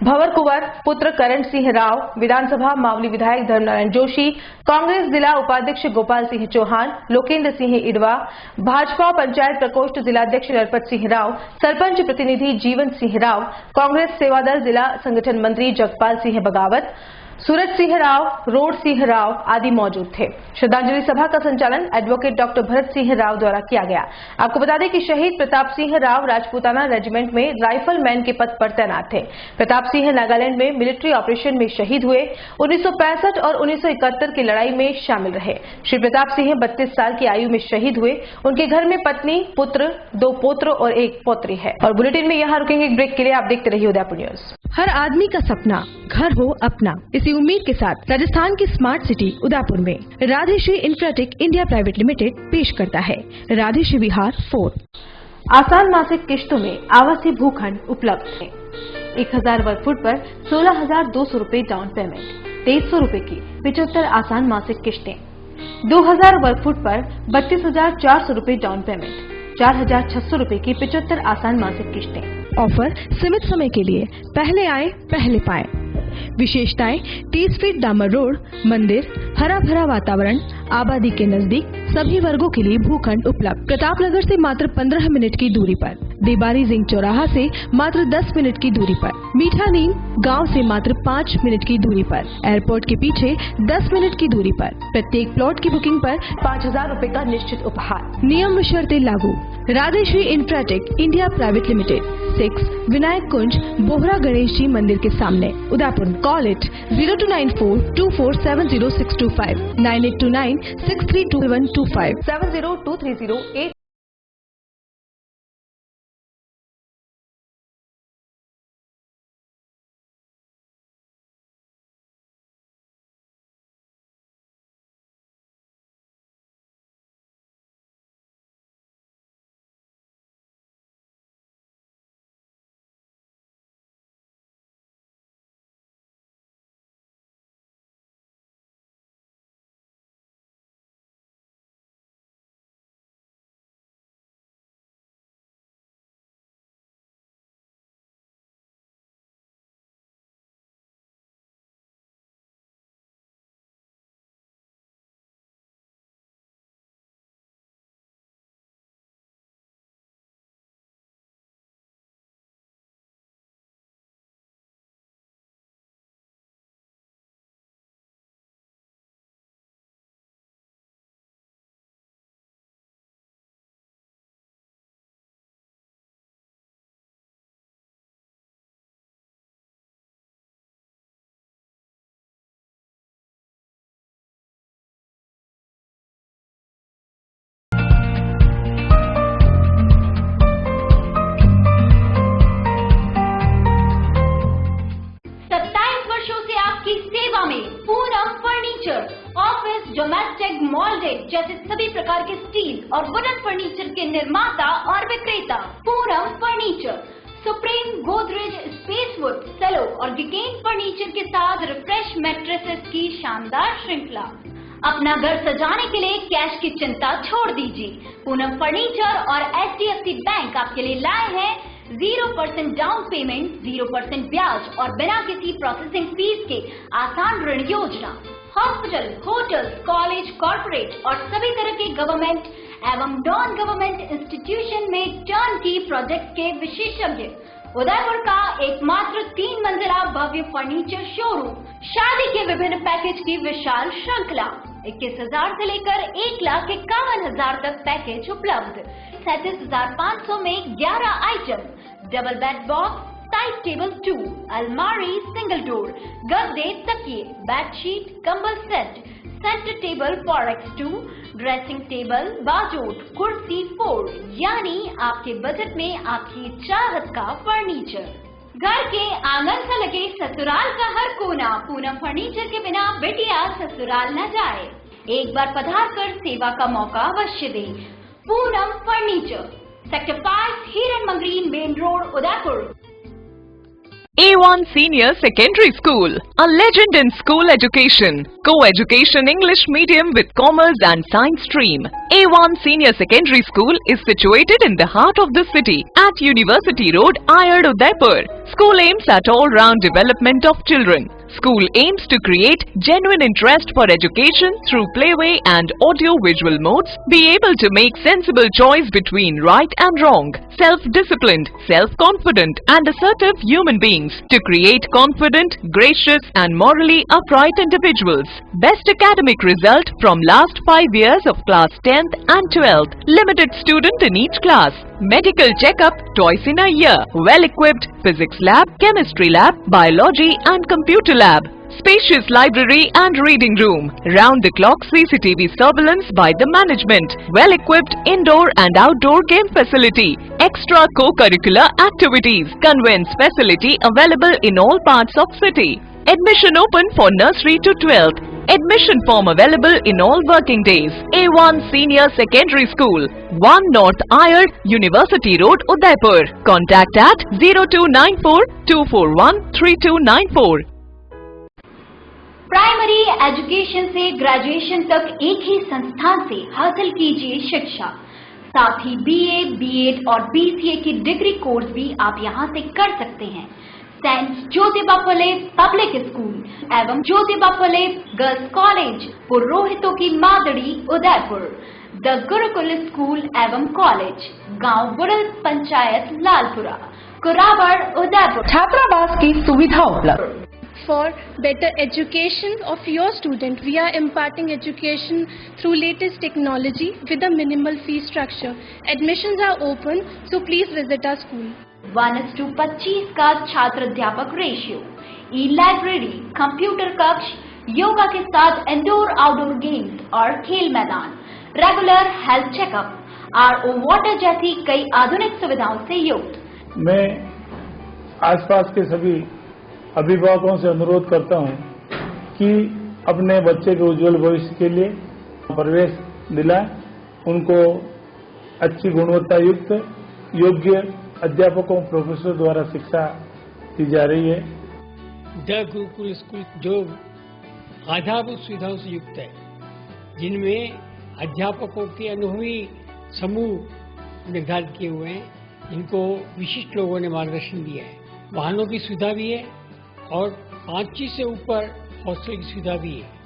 भंवर कुंवर, पुत्र करण सिंह राव, विधानसभा मावली विधायक धर्मनारायण जोशी, कांग्रेस जिला उपाध्यक्ष गोपाल सिंह चौहान, लोकेंद्र सिंह इडवा, भाजपा पंचायत प्रकोष्ठ जिलाध्यक्ष नरपत सिंह राव, सरपंच प्रतिनिधि जीवन सिंह राव, कांग्रेस सेवादल जिला संगठन मंत्री जगपाल सिंह बगावत, सूरज सिंह राव, रोड सिंह राव आदि मौजूद थे। श्रद्धांजलि सभा का संचालन एडवोकेट डॉक्टर भरत सिंह राव द्वारा किया गया। आपको बता दें कि शहीद प्रताप सिंह राव राजपूताना रेजिमेंट में राइफल मैन के पद पर तैनात थे। प्रताप सिंह नागालैंड में मिलिट्री ऑपरेशन में शहीद हुए। 1965 और 1971 की लड़ाई में शामिल रहे। श्री प्रताप सिंह 32 साल की आयु में शहीद हुए। उनके घर में पत्नी, पुत्र, 2 पुत्र और 1 पौत्री है। और बुलेटिन में यहाँ रुकेंगे एक ब्रेक के लिए। आप देखते रहिए उदयपुर न्यूज। हर आदमी का सपना घर हो अपना, इसी उम्मीद के साथ राजस्थान की स्मार्ट सिटी उदयपुर में राधेश्री इंफ्राटेक इंडिया प्राइवेट लिमिटेड पेश करता है राधेश्री विहार 4। आसान मासिक किश्तों में आवासीय भूखंड उपलब्ध है। 1000 वर्ग फुट पर 16,200 रूपए डाउन पेमेंट, 2300 रूपए की 75 आसान मासिक किश्तें। 2000 वर्ग फुट पर 32,400 रूपए डाउन पेमेंट, 4,600 रूपए की 75 आसान मासिक किश्तें। ऑफर सीमित समय के लिए, पहले आए पहले पाए। विशेषताएं 30 फीट डामर रोड, मंदिर, हरा भरा वातावरण, आबादी के नजदीक, सभी वर्गों के लिए भूखंड उपलब्ध। प्रतापनगर से मात्र 15 मिनट की दूरी पर, देबारी जिंग चौराहा से मात्र 10 मिनट की दूरी पर, मीठा नीम गांव से मात्र 5 मिनट की दूरी पर, एयरपोर्ट के पीछे 10 मिनट की दूरी पर। प्रत्येक प्लॉट की बुकिंग पर 5,000 रूपए का निश्चित उपहार। नियम व शर्तें लागू। Radheshri Infratech India private limited, 6 Vinayak Kunj, Bohra Ganesh ji मंदिर के सामने, Udaipur. Call it 0294247065, 9829632125, 702308। Office, domestic, moulded जैसे सभी प्रकार के स्टील और वुडन फर्नीचर के निर्माता और विक्रेता। Poonam furniture, Supreme, Godrej, Spacewood, Cello और गिकेन फर्नीचर के साथ रिफ्रेश मैट्रेसेस की शानदार श्रृंखला। अपना घर सजाने के लिए कैश की चिंता छोड़ दीजिए। पूनम फर्नीचर और HDFC बैंक आपके लिए लाए हैं 0% डाउन पेमेंट, 0% ब्याज और बिना किसी प्रोसेसिंग फीस के आसान ऋण योजना। हॉस्पिटल, होटल्स, कॉलेज, कॉर्पोरेट और सभी तरह के गवर्नमेंट एवं नॉन गवर्नमेंट इंस्टीट्यूशन में टर्न की प्रोजेक्ट के विशेषज्ञ। उदयपुर का एकमात्र 3 मंजिला भव्य फर्नीचर शोरूम। शादी के विभिन्न पैकेज की विशाल श्रृंखला। 21,000 से लेकर 1,51,000 तक पैकेज उपलब्ध। 37,500 में 11 item, double bed box, side table 2, अलमारी सिंगल डोर, गद्दे, तकिए, बेडशीट, कंबल set, centre table 4x2, dressing table, बाजोट, कुर्सी 4, यानी आपके बजट में आपकी चाहत का फर्नीचर। घर के आंगन से लगे ससुराल का हर कोना। पूनम फर्नीचर के बिना बेटिया ससुराल न जाए। एक बार पधार कर सेवा का मौका अवश्य दे। पूनम फर्नीचर, सेक्टर 5, हिरन Mangri, main road, Udaipur. A1 Senior Secondary School, a legend in school education, co-education English medium with commerce and science stream. A1 Senior Secondary School is situated in the heart of the city at University Road, Ayad, Udaipur. School aims at all-round development of children. School aims to create genuine interest for education through playway and audio-visual modes, be able to make sensible choice between right and wrong, self-disciplined, self-confident and assertive human beings to create confident, gracious and morally upright individuals. Best academic result from last 5 years of class 10th and 12th. Limited student in each class. medical checkup twice in a year, well-equipped physics lab, chemistry lab, biology and computer lab, spacious library and reading room, round-the-clock CCTV surveillance by the management, well-equipped indoor and outdoor game facility, extra co-curricular activities, convents facility available in all parts of city. Admission open for nursery to 12th. Admission form available in all working days. A1 Senior Secondary School, 1 North Iyer, University Road, Udaipur. Contact at 0294 241 3294. Primary education से graduation तक एक ही संस्थान से हासिल कीजिए शिक्षा। साथ ही BA, BEd और बीसीए की डिग्री कोर्स भी आप यहां से कर सकते हैं। Saint Jyotiba Phule public school एवं ज्योतिबा फुले गर्ल्स कॉलेज, पुरोहितों की मादड़ी, उदयपुर। द गुरुकुल स्कूल एवं कॉलेज, गांव बुड़ल, पंचायत लालपुरा, कुराबड़, उदयपुर। छात्रावास की सुविधा उपलब्ध। For better education of your student, we are imparting education through latest technology with a minimal fee structure. Admissions are open, so please visit our school. 1:25 का छात्र अध्यापक रेशियो, ई लाइब्रेरी, कंप्यूटर कक्ष, योगा के साथ इंडोर आउटडोर गेम्स और खेल मैदान, regular health checkup, RO water जैसी कई आधुनिक सुविधाओं से युक्त। मैं आसपास के सभी अभिभावकों से अनुरोध करता हूं कि अपने बच्चे के उज्जवल भविष्य के लिए प्रवेश दिलाएं, उनको अच्छी गुणवत्ता युक्त योग्य अध्यापकों प्रोफेसर द्वारा शिक्षा दी जा रही है। द गुरुकुल स्कूल जो आधारभूत सुविधाओं से युक्त है, जिनमें अध्यापकों के अनुभवी समूह निर्धारित किए हुए हैं, इनको विशिष्ट लोगों ने मार्गदर्शन दिया है। वाहनों की सुविधा भी है और 25 से ऊपर हॉस्टल की सुविधा भी है।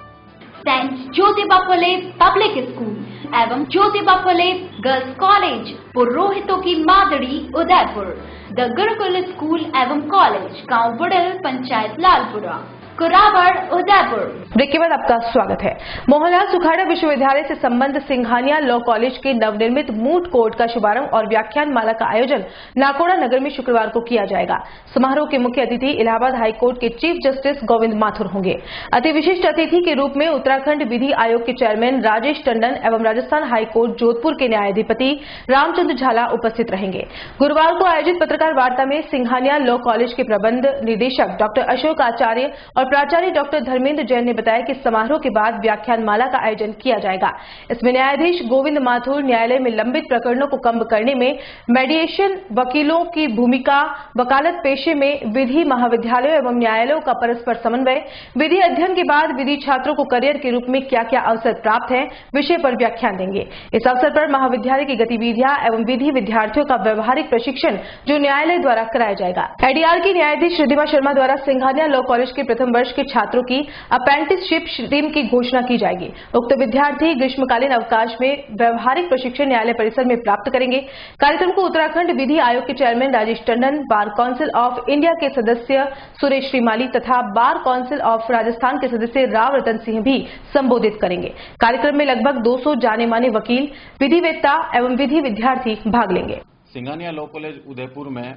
Saint Jyotiba Phule public school एवं ज्योतिबा फुले गर्ल्स कॉलेज, पुरोहितों की मादड़ी, उदयपुर। द गुरुकुल स्कूल एवं कॉलेज, गांव बुड़ल, पंचायत लालपुरा, कुराबड़, उदयपुर। ब्रेक के बाद आपका स्वागत है। मोहनलाल सुखाड़ा विश्वविद्यालय से संबंध सिंघानिया लॉ कॉलेज के नवनिर्मित मूट कोर्ट का शुभारंभ और व्याख्यान माला का आयोजन नाकोड़ा नगर में शुक्रवार को किया जाएगा। समारोह के मुख्य अतिथि इलाहाबाद हाई कोर्ट के चीफ जस्टिस गोविंद माथुर होंगे। अति विशिष्ट अतिथि के रूप में उत्तराखंड विधि आयोग के चेयरमैन राजेश टंडन एवं राजस्थान हाई कोर्ट जोधपुर के न्यायाधिपति रामचंद्र झाला उपस्थित रहेंगे। गुरुवार को आयोजित पत्रकार वार्ता में सिंघानिया लॉ कॉलेज के प्रबंध निदेशक डॉक्टर अशोक आचार्य और प्राचार्य डॉक्टर धर्मेंद्र जैन ने बताया कि समारोह के बाद व्याख्यान माला का आयोजन किया जाएगा। इसमें न्यायाधीश गोविंद माथुर न्यायालय में लंबित प्रकरणों को कम करने में मेडिएशन, वकीलों की भूमिका, वकालत पेशे में विधि महाविद्यालयों एवं न्यायालयों का परस्पर समन्वय, विधि अध्ययन के बाद विधि छात्रों को करियर के रूप में क्या क्या अवसर प्राप्त है, विषय पर व्याख्यान देंगे। इस अवसर पर महाविद्यालय की गतिविधियां एवं विधि विद्यार्थियों का व्यवहारिक प्रशिक्षण जो न्यायालय द्वारा कराया जाएगा। एडीआर की न्यायाधीश रिद्धिमा शर्मा द्वारा सिंघानिया लॉ कॉलेज के प्रथम वर्ष के छात्रों की अप्रेंटिसशिप स्ट्रीम की घोषणा की जाएगी। उक्त विद्यार्थी ग्रीष्मकालीन अवकाश में व्यवहारिक प्रशिक्षण न्यायालय परिसर में प्राप्त करेंगे। कार्यक्रम को उत्तराखंड विधि आयोग के chairman Rajesh Tandon, bar council of India के सदस्य सुरेश श्रीमाली तथा बार काउंसिल ऑफ राजस्थान के सदस्य राव रतन सिंह भी संबोधित करेंगे। कार्यक्रम में लगभग 200 जाने माने वकील, विधिवेत्ता एवं विधि विद्यार्थी भाग लेंगे। सिंघानिया लॉ कॉलेज उदयपुर में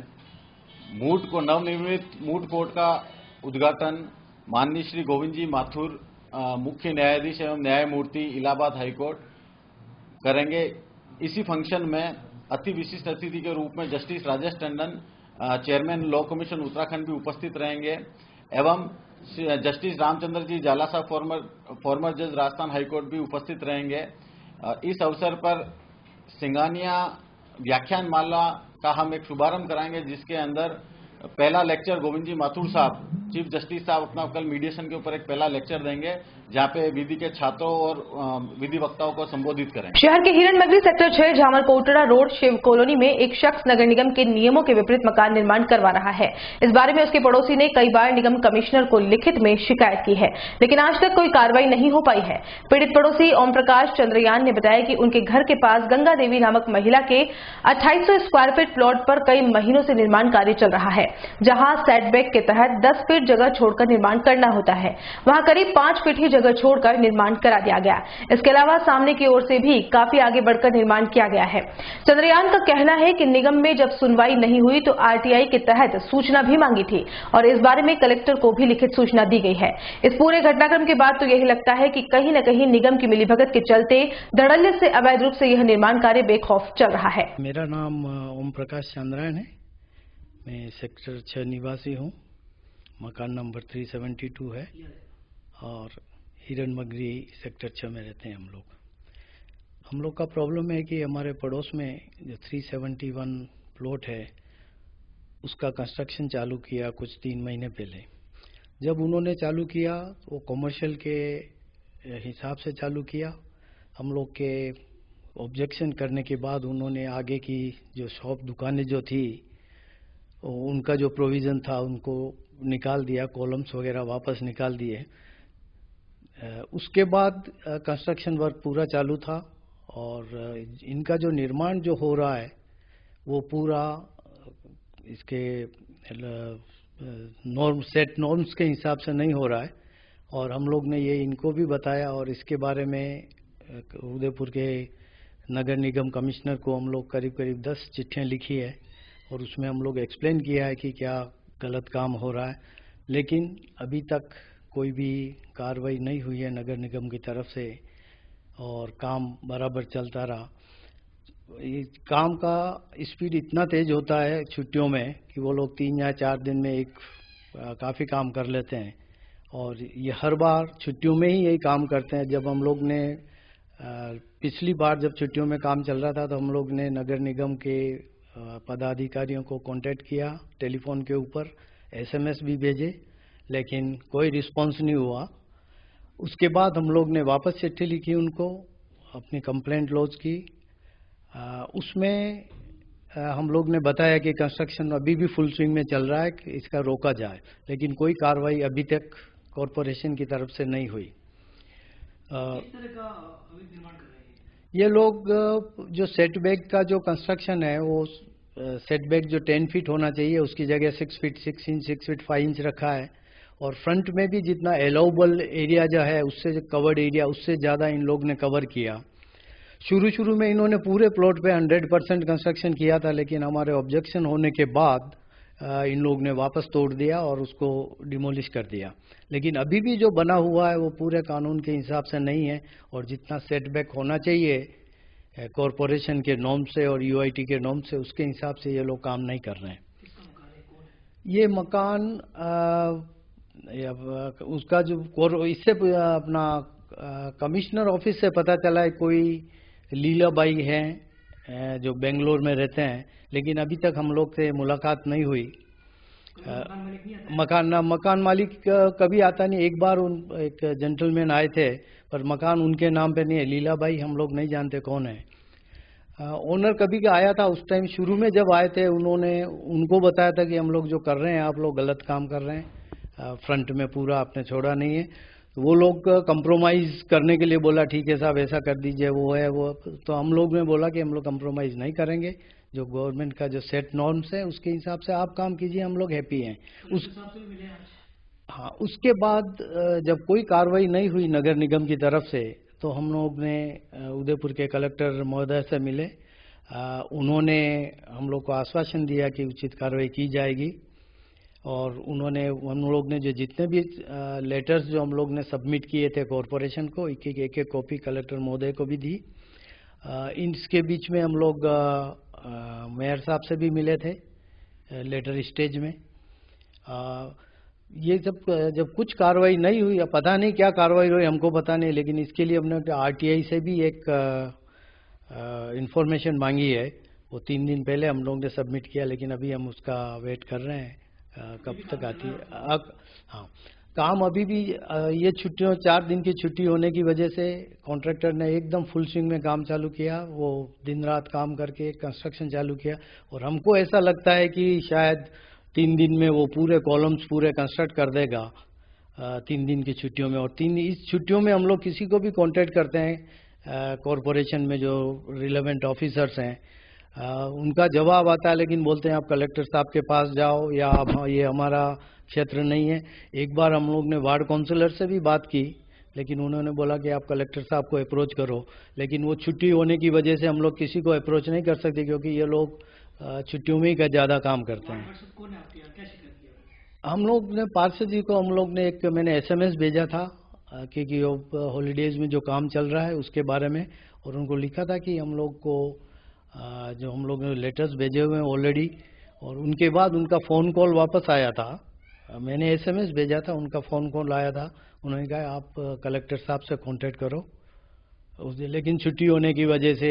मूट को नवनिर्मित मूट कोर्ट का उद्घाटन माननीय श्री गोविंद जी माथुर मुख्य न्यायाधीश एवं न्यायमूर्ति इलाहाबाद हाईकोर्ट करेंगे। इसी फंक्शन में अति विशिष्ट अतिथि के रूप में justice Rajesh Tandon chairman law commission Uttarakhand भी उपस्थित रहेंगे एवं जस्टिस रामचंद्र जी झाला साहब फॉर्मर जज राजस्थान हाईकोर्ट भी उपस्थित रहेंगे। इस अवसर पर सिंघानिया व्याख्यान माला का हम एक शुभारंभ कराएंगे, जिसके अंदर पहला लेक्चर गोविंद जी माथुर साहब चीफ जस्टिस साहब अपना कल मीडिएशन के ऊपर एक पहला लेक्चर देंगे, जहां पे विधि के छात्रों और विधि वक्ताओं को संबोधित करेंगे। शहर के Hiranmagri sector 6 झामर Kotra road Shiv colony में एक शख्स नगर निगम के नियमों के विपरीत मकान निर्माण करवा रहा है। इस बारे में उसके पड़ोसी ने कई बार निगम कमिश्नर को लिखित में शिकायत की है, लेकिन आज तक कोई कार्रवाई नहीं हो पाई है। पीड़ित पड़ोसी ओम प्रकाश चंद्रयान ने बताया कि उनके घर के पास गंगा देवी नामक महिला के 2800 स्क्वायर फीट प्लॉट पर कई महीनों से निर्माण कार्य चल रहा है, जहां सेटबैक के तहत 10 फीट फीट जगह छोड़कर निर्माण करना होता है, वहां करीब 5 फीट ही जगह छोड़कर निर्माण करा दिया गया। इसके अलावा सामने की ओर से भी काफी आगे बढ़कर निर्माण किया गया है। चंद्रयान का कहना है कि निगम में जब सुनवाई नहीं हुई तो आरटीआई के तहत सूचना भी मांगी थी और इस बारे में कलेक्टर को भी लिखित सूचना दी गई है। इस पूरे घटनाक्रम के बाद तो यही लगता है कि कहीं न कहीं निगम की मिलीभगत के चलते धड़ल्ले से अवैध रूप से यह निर्माण कार्य बेखौफ चल रहा है। मेरा नाम ओम प्रकाश चंद्रायन है। मैं सेक्टर 6 निवासी हूँ। मकान नंबर 372 है और हिरन मगरी सेक्टर 6 में रहते हैं हम लोग का प्रॉब्लम है कि हमारे पड़ोस में जो 371 प्लॉट है उसका कंस्ट्रक्शन चालू किया कुछ 3 महीने पहले। जब उन्होंने चालू किया वो कमर्शियल के हिसाब से चालू किया। हम लोग के ऑब्जेक्शन करने के बाद उन्होंने आगे की जो शॉप दुकानें जो थी उनका जो प्रोविज़न था उनको निकाल दिया, कॉलम्स वगैरह वापस निकाल दिए। उसके बाद कंस्ट्रक्शन वर्क पूरा चालू था और इनका जो निर्माण जो हो रहा है वो पूरा इसके सेट नॉर्म्स के हिसाब से नहीं हो रहा है और हम लोग ने ये इनको भी बताया और इसके बारे में उदयपुर के नगर निगम कमिश्नर को हम लोग करीब 10 चिट्ठियाँ लिखी है और उसमें हम लोग एक्सप्लेन किया है कि क्या गलत काम हो रहा है, लेकिन अभी तक कोई भी कार्रवाई नहीं हुई है नगर निगम की तरफ से और काम बराबर चलता रहा। काम का स्पीड इतना तेज होता है छुट्टियों में कि वो लोग 3 या 4 दिन में काफ़ी काम कर लेते हैं और ये हर बार छुट्टियों में ही यही काम करते हैं। जब हम लोग ने पिछली बार जब छुट्टियों में काम चल रहा था तो हम लोग ने नगर निगम के पदाधिकारियों को कांटेक्ट किया टेलीफोन के ऊपर, SMS भी भेजे, लेकिन कोई रिस्पांस नहीं हुआ। उसके बाद हम लोग ने वापस चिट्ठी लिखी उनको, अपनी कंप्लेंट लॉज की। उसमें हम लोग ने बताया कि कंस्ट्रक्शन अभी भी फुल स्विंग में चल रहा है, कि इसका रोका जाए, लेकिन कोई कार्रवाई अभी तक कॉरपोरेशन की तरफ से नहीं हुई। ये लोग जो सेटबैक का जो कंस्ट्रक्शन है वो सेटबैक जो 10 फीट होना चाहिए उसकी जगह 6 फीट 6 इंच 6 फीट 5 इंच रखा है और फ्रंट में भी जितना अलाउबल एरिया जो है उससे जो कवर्ड एरिया उससे ज़्यादा इन लोग ने कवर किया। शुरू में इन्होंने पूरे प्लॉट पे 100% कंस्ट्रक्शन किया था, लेकिन हमारे ऑब्जेक्शन होने के बाद इन लोग ने वापस तोड़ दिया और उसको डिमोलिश कर दिया। लेकिन अभी भी जो बना हुआ है वो पूरे कानून के हिसाब से नहीं है और जितना सेटबैक होना चाहिए कॉरपोरेशन के नॉर्म से और UIT के नॉर्म से उसके हिसाब से ये लोग काम नहीं कर रहे हैं। ये मकान उसका जो इससे अपना कमिश्नर ऑफिस से पता चला है कोई लीलाबाई हैं जो बेंगलोर में रहते हैं, लेकिन अभी तक हम लोग से मुलाकात नहीं हुई। मकान मालिक कभी आता नहीं। एक बार एक जेंटलमैन आए थे पर मकान उनके नाम पे नहीं है। लीलाबाई हम लोग नहीं जानते कौन है। ओनर कभी का आया था, उस टाइम शुरू में जब आए थे उनको बताया था कि हम लोग जो कर रहे हैं आप लोग गलत काम कर रहे हैं, फ्रंट में पूरा आपने छोड़ा नहीं है। वो लोग कंप्रोमाइज़ करने के लिए बोला ठीक है साहब ऐसा कर दीजिए, वो है वो। तो हम लोग ने बोला कि हम लोग कंप्रोमाइज़ नहीं करेंगे, जो गवर्नमेंट का जो सेट नॉर्म्स है उसके हिसाब से आप काम कीजिए, हम लोग हैप्पी हैं। हाँ, उसके बाद जब कोई कार्रवाई नहीं हुई नगर निगम की तरफ से तो हम लोग ने उदयपुर के कलेक्टर महोदय से मिले। उन्होंने हम लोग को आश्वासन दिया कि उचित कार्रवाई की जाएगी और हम लोग ने जो जितने भी लेटर्स जो हम लोग ने सबमिट किए थे कॉरपोरेशन को एक कॉपी कलेक्टर महोदय को भी दी। इसके बीच में हम लोग मेयर साहब से भी मिले थे लेटर स्टेज में। ये जब कुछ कार्रवाई नहीं हुई, पता नहीं क्या कार्रवाई हुई हमको पता नहीं, लेकिन इसके लिए हमने RTI से भी एक इंफॉर्मेशन मांगी है। वो 3 दिन पहले हम लोग ने सबमिट किया, लेकिन अभी हम उसका वेट कर रहे हैं कब तक आती है। हाँ, काम अभी भी ये छुट्टियों 4 दिन की छुट्टी होने की वजह से कॉन्ट्रैक्टर ने एकदम फुल स्विंग में काम चालू किया। वो दिन रात काम करके कंस्ट्रक्शन चालू किया और हमको ऐसा लगता है कि शायद 3 दिन में वो पूरे कॉलम्स पूरे कंस्ट्रक्ट कर देगा 3 दिन की छुट्टियों में। और इस छुट्टियों में हम लोग किसी को भी कांटेक्ट करते हैं कॉरपोरेशन में जो रिलेवेंट ऑफिसर्स हैं, उनका जवाब आता है, लेकिन बोलते हैं आप कलेक्टर साहब के पास जाओ या ये हमारा क्षेत्र नहीं है। एक बार हम लोग ने वार्ड काउंसिलर से भी बात की, लेकिन उन्होंने बोला कि आप कलेक्टर साहब को अप्रोच करो, लेकिन वो छुट्टी होने की वजह से हम लोग किसी को अप्रोच नहीं कर सकते, क्योंकि ये लोग छुट्टियों में ही ज़्यादा काम करते हैं। हम लोग ने पार्षद जी को मैंने SMS भेजा था क्योंकि हॉलीडेज में जो काम चल रहा है उसके बारे में, और उनको लिखा था कि हम लोग को जो हम लोग ने लेटर्स भेजे हुए हैं ऑलरेडी, और उनके बाद उनका फ़ोन कॉल वापस आया था। मैंने SMS भेजा था, उनका फ़ोन कॉल आया था, उन्होंने कहा आप कलेक्टर साहब से कांटेक्ट करो, लेकिन छुट्टी होने की वजह से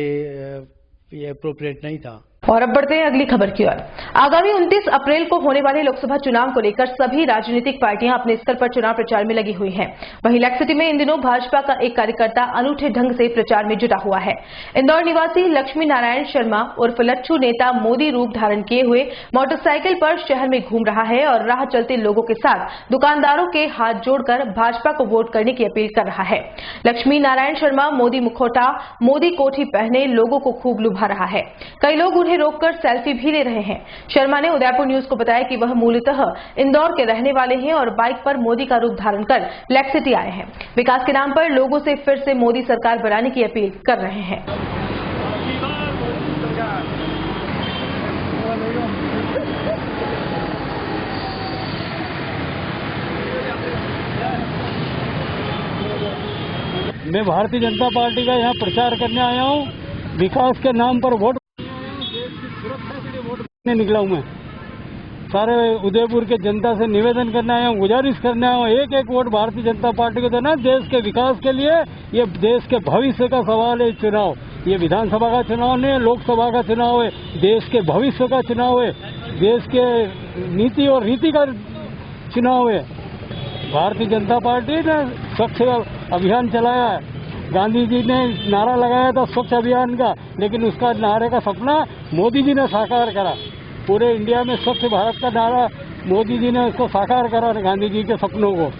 ये अप्रोप्रिएट नहीं था। और अब बढ़ते हैं अगली खबर की ओर। आगामी 29 अप्रैल को होने वाले लोकसभा चुनाव को लेकर सभी राजनीतिक पार्टियां अपने स्तर पर चुनाव प्रचार में लगी हुई हैं। वहीं लेक सिटी में इन दिनों भाजपा का एक कार्यकर्ता अनूठे ढंग से प्रचार में जुटा हुआ है। इंदौर निवासी लक्ष्मी नारायण शर्मा उर्फ लच्छू नेता मोदी रूप धारण किए हुए मोटरसाइकिल पर शहर में घूम रहा है और राह चलते लोगों के साथ दुकानदारों के हाथ जोड़कर भाजपा को वोट करने की अपील कर रहा है। लक्ष्मी नारायण शर्मा मोदी मुखौटा, मोदी कोठी पहने लोगों को खूब लुभा रहा है। कई लोग उन्हें रोककर सेल्फी भी ले रहे हैं। शर्मा ने उदयपुर न्यूज को बताया कि वह मूलतः इंदौर के रहने वाले हैं और बाइक पर मोदी का रूप धारण कर लेक सिटी आए हैं। विकास के नाम पर लोगों से फिर से मोदी सरकार बनाने की अपील कर रहे हैं। मैं भारतीय जनता पार्टी का यहाँ प्रचार करने आया हूँ। विकास के नाम पर वोट निकला हूँ। मैं सारे उदयपुर के जनता से निवेदन करने आया हूँ, गुजारिश करने आया हूँ, एक एक वोट भारतीय जनता पार्टी को देना देश के विकास के लिए। ये देश के भविष्य का सवाल है। चुनाव ये विधानसभा का चुनाव नहीं है, लोकसभा का चुनाव है, देश के भविष्य का चुनाव है, देश के नीति और रीति का चुनाव है। भारतीय जनता पार्टी ने स्वच्छ अभियान चलाया है। गांधी जी ने नारा लगाया था स्वच्छ अभियान का, लेकिन उसका नारे का सपना मोदी जी ने साकार करा। पूरे इंडिया में स्वच्छ भारत का नारा मोदी जी ने उसको साकार करा, गांधी जी के सपनों को।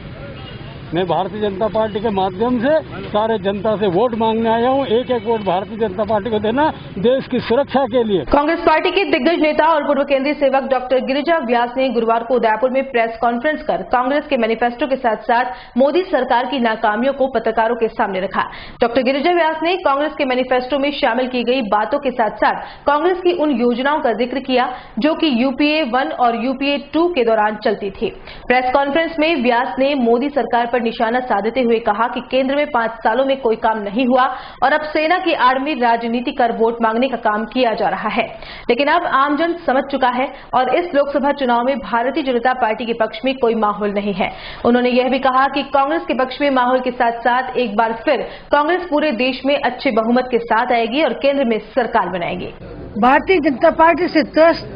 मैं भारतीय जनता पार्टी के माध्यम से सारे जनता से वोट मांगने आया हूँ। एक एक वोट भारतीय जनता पार्टी को देना देश की सुरक्षा के लिए। कांग्रेस पार्टी के दिग्गज नेता और पूर्व केंद्रीय सेवक डॉक्टर गिरिजा व्यास ने गुरुवार को उदयपुर में प्रेस कॉन्फ्रेंस कर कांग्रेस के मैनिफेस्टो के साथ साथ मोदी सरकार की नाकामियों को पत्रकारों के सामने रखा। डॉक्टर गिरिजा व्यास ने कांग्रेस के मैनिफेस्टो में शामिल की गई बातों के साथ साथ कांग्रेस की उन योजनाओं का जिक्र किया जो कि UPA 1 और UPA 2 के दौरान चलती थी। प्रेस कॉन्फ्रेंस में व्यास ने मोदी सरकार पर निशाना साधते हुए कहा कि केंद्र में 5 सालों में कोई काम नहीं हुआ और अब सेना की आड़ में राजनीति कर वोट मांगने का काम किया जा रहा है। लेकिन अब आमजन समझ चुका है और इस लोकसभा चुनाव में भारतीय जनता पार्टी के पक्ष में कोई माहौल नहीं है। उन्होंने यह भी कहा कि कांग्रेस के पक्ष में माहौल के साथ साथ एक बार फिर कांग्रेस पूरे देश में अच्छे बहुमत के साथ आएगी और केंद्र में सरकार बनाएगी। भारतीय जनता पार्टी से त्रस्त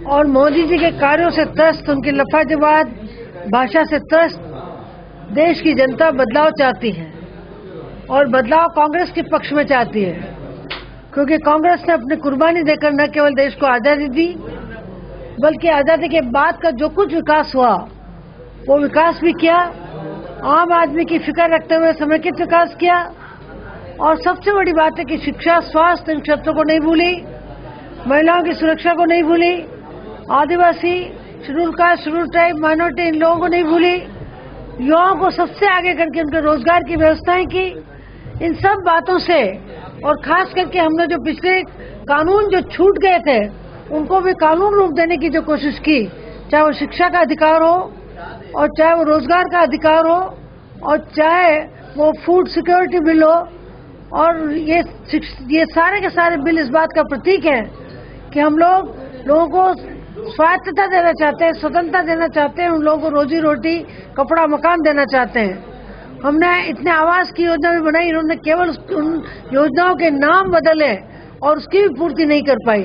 और मोदी जी के कार्यों से त्रस्त, उनकी लफाजबाद भाषा से त्रस्त देश की जनता बदलाव चाहती है और बदलाव कांग्रेस के पक्ष में चाहती है, क्योंकि कांग्रेस ने अपनी कुर्बानी देकर न केवल देश को आजादी दी बल्कि आजादी के बाद का जो कुछ विकास हुआ वो विकास भी किया, आम आदमी की फिक्र रखते हुए समेकित विकास किया। और सबसे बड़ी बात है कि शिक्षा, स्वास्थ्य इन क्षेत्रों को नहीं भूली, महिलाओं की सुरक्षा को नहीं भूली, Adivasi, schedule caste, schedule tribe, minority इन लोगों को नहीं भूली, युवाओं को सबसे आगे करके उनके रोजगार की व्यवस्थाएं की। इन सब बातों से और खास करके हमने जो पिछले कानून जो छूट गए थे उनको भी कानून रूप देने की जो कोशिश की, चाहे वो शिक्षा का अधिकार हो और चाहे वो रोजगार का अधिकार हो और चाहे वो फूड सिक्योरिटी बिल हो, और ये सारे के सारे बिल इस बात का प्रतीक है कि हम लोगों को स्वायत्तता देना चाहते हैं, स्वतंत्रता देना चाहते हैं, उन लोगों को रोजी रोटी, कपड़ा, मकान देना चाहते हैं। हमने इतने आवास की योजना भी बनाई, इन्होंने केवल उन योजनाओं के नाम बदले और उसकी भी पूर्ति नहीं कर पाई।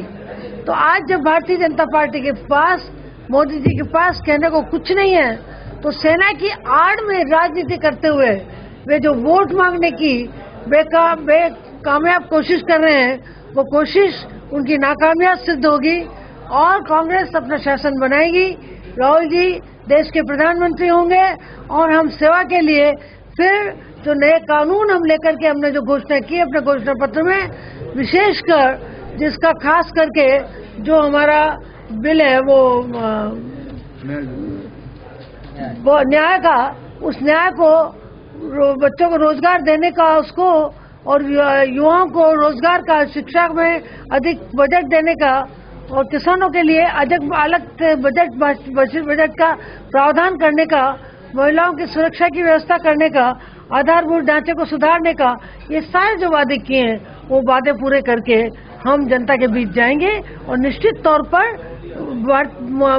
तो आज जब भारतीय जनता पार्टी के पास, मोदी जी के पास कहने को कुछ नहीं है, तो सेना की आड़ में राजनीति करते हुए वे जो वोट मांगने की बेकामयाब कोशिश कर रहे हैं, वो कोशिश उनकी नाकामयाब सिद्ध होगी और कांग्रेस अपना शासन बनाएगी। राहुल जी देश के प्रधानमंत्री होंगे और हम सेवा के लिए फिर जो नए कानून हम लेकर के हमने जो घोषणा की अपने घोषणा पत्र में, विशेषकर जिसका खास करके जो हमारा बिल है वो न्याय का, उस न्याय को बच्चों को रोजगार देने का उसको और युवाओं को रोजगार का, शिक्षा में अधिक बजट देने का और किसानों के लिए अलग बजट का प्रावधान करने का, महिलाओं की सुरक्षा की व्यवस्था करने का, आधारभूत ढांचे को सुधारने का, ये सारे जो वादे किए हैं वो वादे पूरे करके हम जनता के बीच जाएंगे और निश्चित तौर पर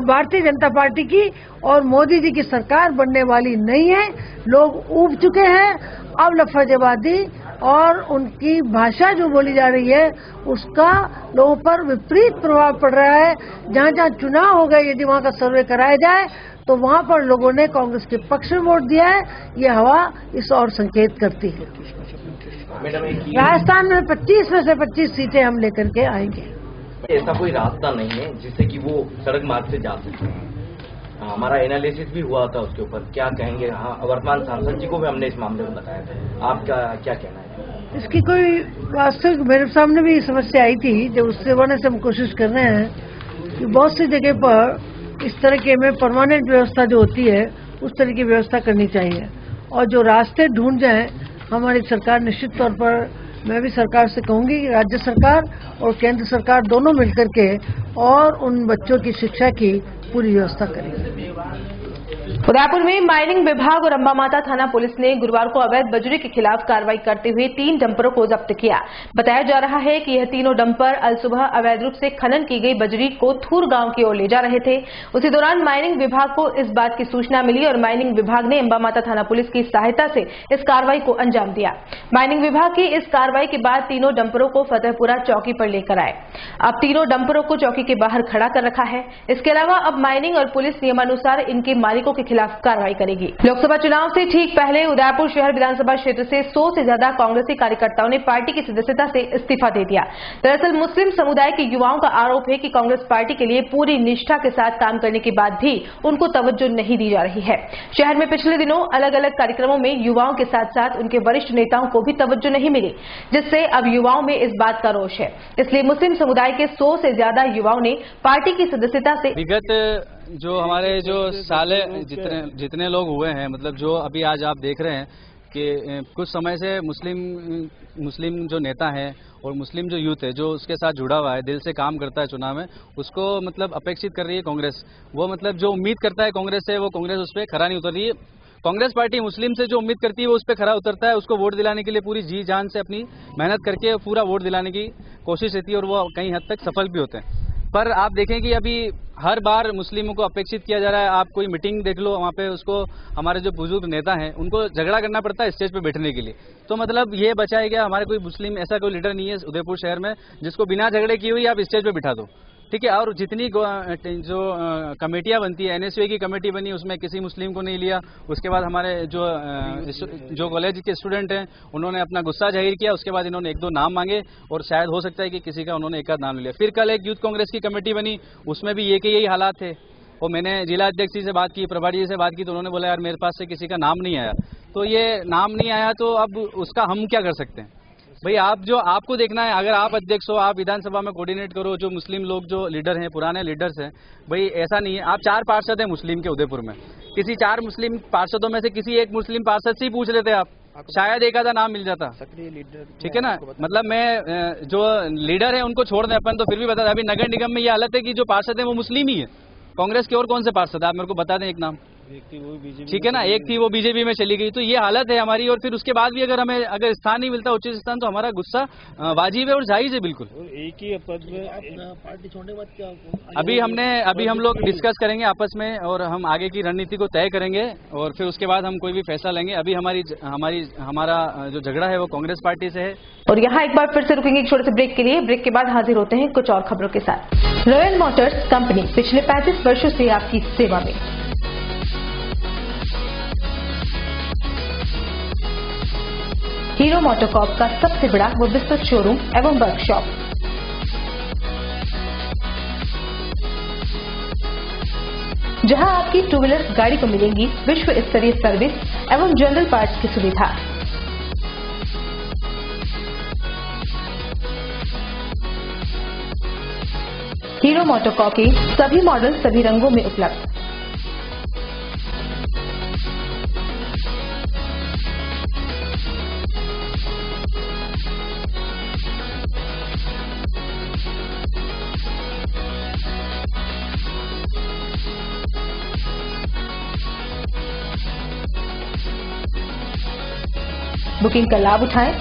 भारतीय जनता पार्टी की और मोदी जी की सरकार बनने वाली नहीं है। लोग ऊब चुके हैं। अब लफाजबादी और उनकी भाषा जो बोली जा रही है उसका लोगों पर विपरीत प्रभाव पड़ रहा है। जहां जहां चुनाव हो गए, यदि वहां का सर्वे कराया जाए तो वहां पर लोगों ने कांग्रेस के पक्ष में वोट दिया है। ये हवा इस और संकेत करती है। राजस्थान में 25 में से 25 सीटें हम लेकर के आएंगे। ऐसा कोई रास्ता नहीं है जिससे कि वो सड़क मार्ग से जा सकते हैं। हमारा एनालिसिस भी हुआ था उसके ऊपर, क्या कहेंगे? हाँ, वर्तमान सांसद जी को भी हमने इस मामले में बताया था। आपका क्या कहना है? इसकी कोई वास्तविक, मेरे सामने भी समस्या आई थी, जब उससे बनने से हम कोशिश कर रहे हैं कि बहुत सी जगह पर इस तरह के में परमानेंट व्यवस्था जो होती है उस तरह की व्यवस्था करनी चाहिए और जो रास्ते ढूंढ जाए हमारी सरकार निश्चित तौर पर, मैं भी सरकार से कहूंगी कि राज्य सरकार और केंद्र सरकार दोनों मिलकर के और उन बच्चों की शिक्षा की पूरी व्यवस्था करेंगे। उदयपुर में माइनिंग विभाग और अंबा माता थाना पुलिस ने गुरुवार को अवैध बजरी के खिलाफ कार्रवाई करते हुए 3 डंपरों को जब्त किया। बताया जा रहा है कि यह तीनों डंपर अल सुबह अवैध रूप से खनन की गई बजरी को थूर गांव की ओर ले जा रहे थे। उसी दौरान माइनिंग विभाग को इस बात की सूचना मिली और माइनिंग विभाग ने अंबा माता थाना पुलिस की सहायता से इस कार्रवाई को अंजाम दिया। माइनिंग विभाग की इस कार्रवाई के बाद तीनों डंपरों को फतेहपुरा चौकी पर लेकर आए। अब तीनों डंपरों को चौकी के बाहर खड़ा कर रखा है। इसके अलावा अब माइनिंग और पुलिस नियमानुसार इनके मालिकों के खिलाफ कार्रवाई करेगी। लोकसभा चुनाव से ठीक पहले उदयपुर शहर विधानसभा क्षेत्र से 100 से ज्यादा कांग्रेसी कार्यकर्ताओं ने पार्टी की सदस्यता से इस्तीफा दे दिया। दरअसल मुस्लिम समुदाय के युवाओं का आरोप है कि कांग्रेस पार्टी के लिए पूरी निष्ठा के साथ काम करने के बाद भी उनको तवज्जो नहीं दी जा रही है। शहर में पिछले दिनों अलग अलग कार्यक्रमों में युवाओं के साथ साथ उनके वरिष्ठ नेताओं को भी तवज्जो नहीं मिली, जिससे अब युवाओं में इस बात का रोष है। इसलिए मुस्लिम समुदाय के 100 से ज्यादा युवाओं ने पार्टी की सदस्यता से विगत जो हमारे जो साले जितने लोग हुए हैं, मतलब जो अभी आज आप देख रहे हैं कि कुछ समय से मुस्लिम जो नेता है और मुस्लिम जो यूथ है जो उसके साथ जुड़ा हुआ है, दिल से काम करता है चुनाव में, उसको मतलब अपेक्षित कर रही है कांग्रेस। वो मतलब जो उम्मीद करता है कांग्रेस से, वो कांग्रेस उस पर खरा नहीं उतर रही है। कांग्रेस पार्टी मुस्लिम से जो उम्मीद करती है वो उस पर खरा उतरता है। उसको वोट दिलाने के लिए पूरी जी जान से अपनी मेहनत करके पूरा वोट दिलाने की कोशिश रहती है और वो कई हद तक सफल भी होते हैं। पर आप देखें कि अभी हर बार मुस्लिमों को अपेक्षित किया जा रहा है। आप कोई मीटिंग देख लो, वहाँ पे उसको हमारे जो बुजुर्ग नेता हैं उनको झगड़ा करना पड़ता है स्टेज पे बैठने के लिए। तो मतलब ये बचा है क्या? हमारे कोई मुस्लिम ऐसा कोई लीडर नहीं है उदयपुर शहर में जिसको बिना झगड़े किए हुए आप स्टेज पे बिठा दो, ठीक है। और जितनी जो कमेटियां बनती है, एनएसयूआई की कमेटी बनी, उसमें किसी मुस्लिम को नहीं लिया। उसके बाद हमारे जो कॉलेज के स्टूडेंट हैं उन्होंने अपना गुस्सा जाहिर किया। उसके बाद इन्होंने 1-2 नाम मांगे और शायद हो सकता है कि किसी का उन्होंने एक आध नाम लिया। फिर कल एक यूथ कांग्रेस की कमेटी बनी, उसमें भी यही हालात थे। और मैंने जिला अध्यक्ष जी से बात की, प्रभारी जी से बात की, तो उन्होंने बोला यार मेरे पास से किसी का नाम नहीं आया। तो ये नाम नहीं आया तो अब उसका हम क्या कर सकते हैं भाई? आपको देखना है, अगर आप अध्यक्ष हो, आप विधानसभा में कोऑर्डिनेट करो। जो मुस्लिम लोग जो लीडर हैं, पुराने लीडर्स हैं, भाई ऐसा नहीं है। आप 4 पार्षद हैं मुस्लिम के उदयपुर में, किसी 4 मुस्लिम पार्षदों में से किसी एक मुस्लिम पार्षद से ही पूछ लेते आप, शायद एक आधा नाम मिल जाता। सक्रिय लीडर, ठीक है ना। मतलब मैं जो लीडर है उनको छोड़ दें अपन, तो फिर भी बता दें। अभी नगर निगम में ये हालत है कि जो पार्षद है वो मुस्लिम ही है। कांग्रेस के और कौन से पार्षद आप मेरे को बता दें एक नाम, ठीक है ना। एक थी वो बीजेपी में चली गई। तो ये हालत है हमारी। और फिर उसके बाद भी अगर स्थान नहीं मिलता, उचित स्थान, तो हमारा गुस्सा वाजिब है और जायज है बिल्कुल। एक ही पद में पार्टी छोड़ने के बाद क्या? अभी हम लोग डिस्कस करेंगे आपस में और हम आगे की रणनीति को तय करेंगे और फिर उसके बाद हम कोई भी फैसला लेंगे। अभी हमारा जो झगड़ा है वो कांग्रेस पार्टी से है। और यहाँ एक बार फिर से रुकेंगे एक छोटे से ब्रेक के लिए। ब्रेक के बाद हाजिर होते हैं कुछ और खबरों के साथ। रॉयल मोटर्स कंपनी पिछले 35 वर्षों से आपकी सेवा में। हीरो मोटोकॉर्प का सबसे बड़ा व विस्तृत शोरूम एवं वर्कशॉप, जहां आपकी 2 व्हीलर गाड़ी को मिलेंगी विश्व स्तरीय सर्विस एवं जनरल पार्ट्स की सुविधा। हीरो मोटोकॉ के सभी मॉडल सभी रंगों में उपलब्ध। बुकिंग का लाभ उठाएं।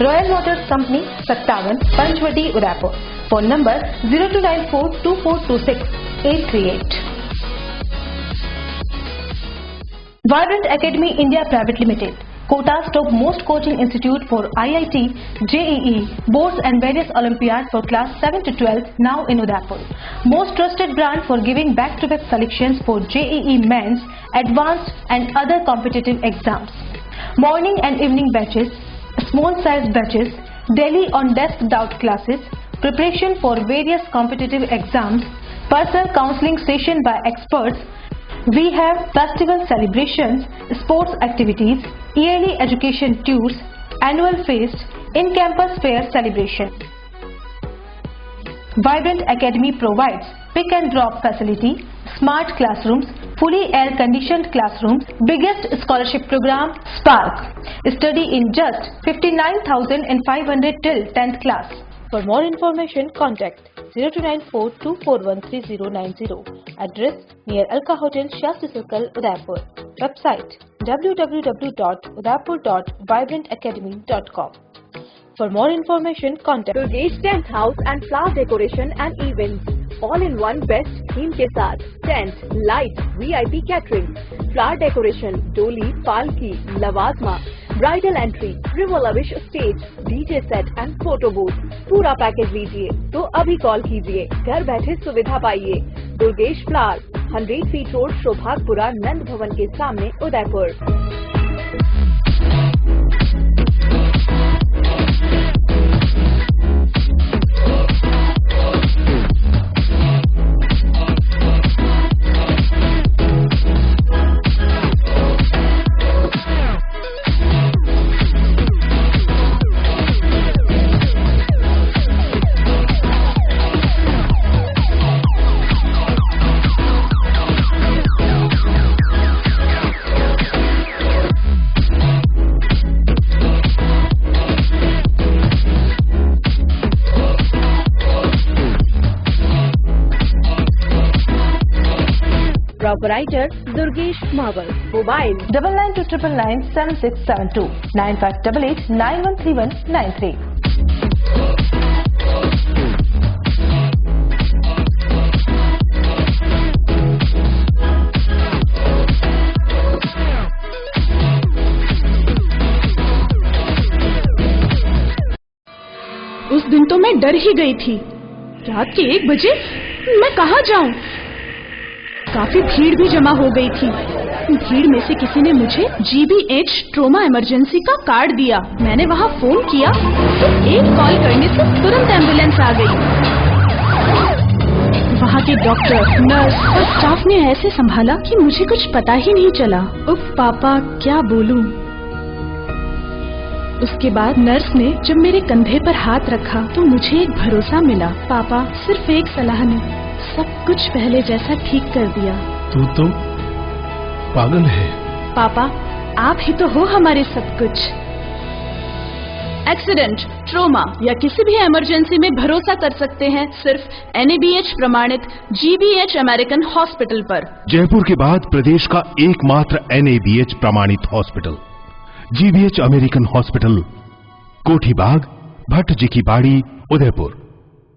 Royal Motors company 57 Panchavati Udaipur. Phone number 02942426-838। Vibrant Academy India Private Limited, Kota's topmost coaching institute for IIT, JEE, boards and various Olympiads for class 7 to 12 now in Udaipur. Most trusted brand for giving back-to-back selections for JEE mains, advanced and other competitive exams. Morning and evening batches, small size batches, daily on desk without classes, preparation for various competitive exams, personal counseling session by experts. We have festival celebrations, sports activities, yearly education tours, annual feast, in-campus fair celebration. Vibrant Academy provides pick and drop facility, smart classrooms, fully air-conditioned classrooms, biggest scholarship program, Spark. Study in just 59,500 till 10th class. For more information, contact 0294241390. Address near Alka Hotel, Shastri Circle, Udaipur. Website www.udaipur.vibrantacademy.com. For more information, contact Durgesh tent house and flower decoration and events, all in one best theme के साथ tent, light, VIP catering, flower decoration, डोली, पालकी, लवाजमा, bridal entry, रिवोलविश stage, DJ set and photo booth, पूरा package लीजिए तो अभी कॉल कीजिए, घर बैठे सुविधा पाइए। Durgesh flower, 100 feet road, Shobhagpura, Nand Bhawan के सामने, Udaipur. Operator Durgesh Mawal. Mobile 9929997672 9588913193. उस दिन तो मैं डर ही गई थी। रात के 1 बजे मैं कहाँ जाऊं? काफी भीड़ भी जमा हो गई थी। भीड़ में से किसी ने मुझे GBH ट्रोमा इमरजेंसी का कार्ड दिया। मैंने वहाँ फोन किया तो एक कॉल करने से तुरंत एम्बुलेंस आ गई। वहाँ के डॉक्टर, नर्स और स्टाफ ने ऐसे संभाला कि मुझे कुछ पता ही नहीं चला। उफ पापा, क्या बोलूं। उसके बाद नर्स ने जब मेरे कंधे पर हाथ रखा तो मुझे एक भरोसा मिला। पापा, सिर्फ एक सलाह ने सब कुछ पहले जैसा ठीक कर दिया। तू तो पागल है। पापा, आप ही तो हो हमारे सब कुछ। एक्सीडेंट, ट्रोमा या किसी भी इमरजेंसी में भरोसा कर सकते हैं सिर्फ NABH प्रमाणित GBH अमेरिकन हॉस्पिटल पर। जयपुर के बाद प्रदेश का एकमात्र NABH प्रमाणित hospital GBH American hospital, Kothibagh, Bhatt ji की बाड़ी, Udaipur.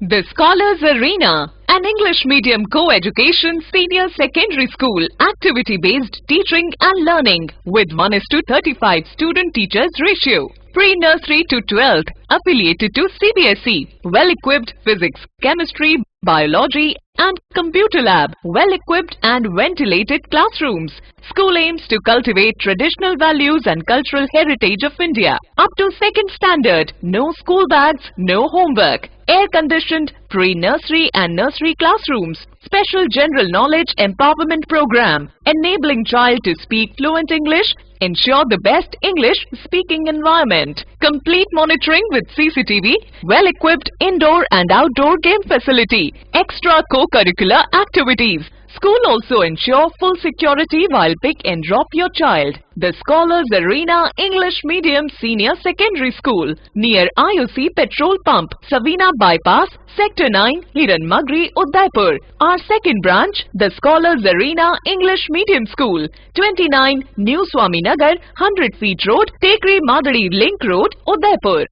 The Scholars Arena, an English medium co-education senior secondary school, activity-based teaching and learning with 1:35 student-teachers ratio. Pre-nursery to 12th, affiliated to CBSE, well-equipped physics, chemistry, biology and computer lab, well-equipped and ventilated classrooms. School aims to cultivate traditional values and cultural heritage of India. Up to 2nd standard, no school bags, no homework. Air-conditioned pre-nursery and nursery classrooms. Special general knowledge empowerment program, enabling child to speak fluent English ensure the best English speaking environment. Complete monitoring with CCTV, well-equipped indoor and outdoor game facility, extra co-curricular activities. School also ensure full security while pick and drop your child. The Scholars Arena English Medium Senior Secondary School near IOC Petrol Pump, Savina Bypass, Sector 9, Hiran Magri, Udaipur. Our second branch, the Scholars Arena English Medium School, 29 New Swaminagar, 100 Feet Road, Tekri Madadi Link Road, Udaipur.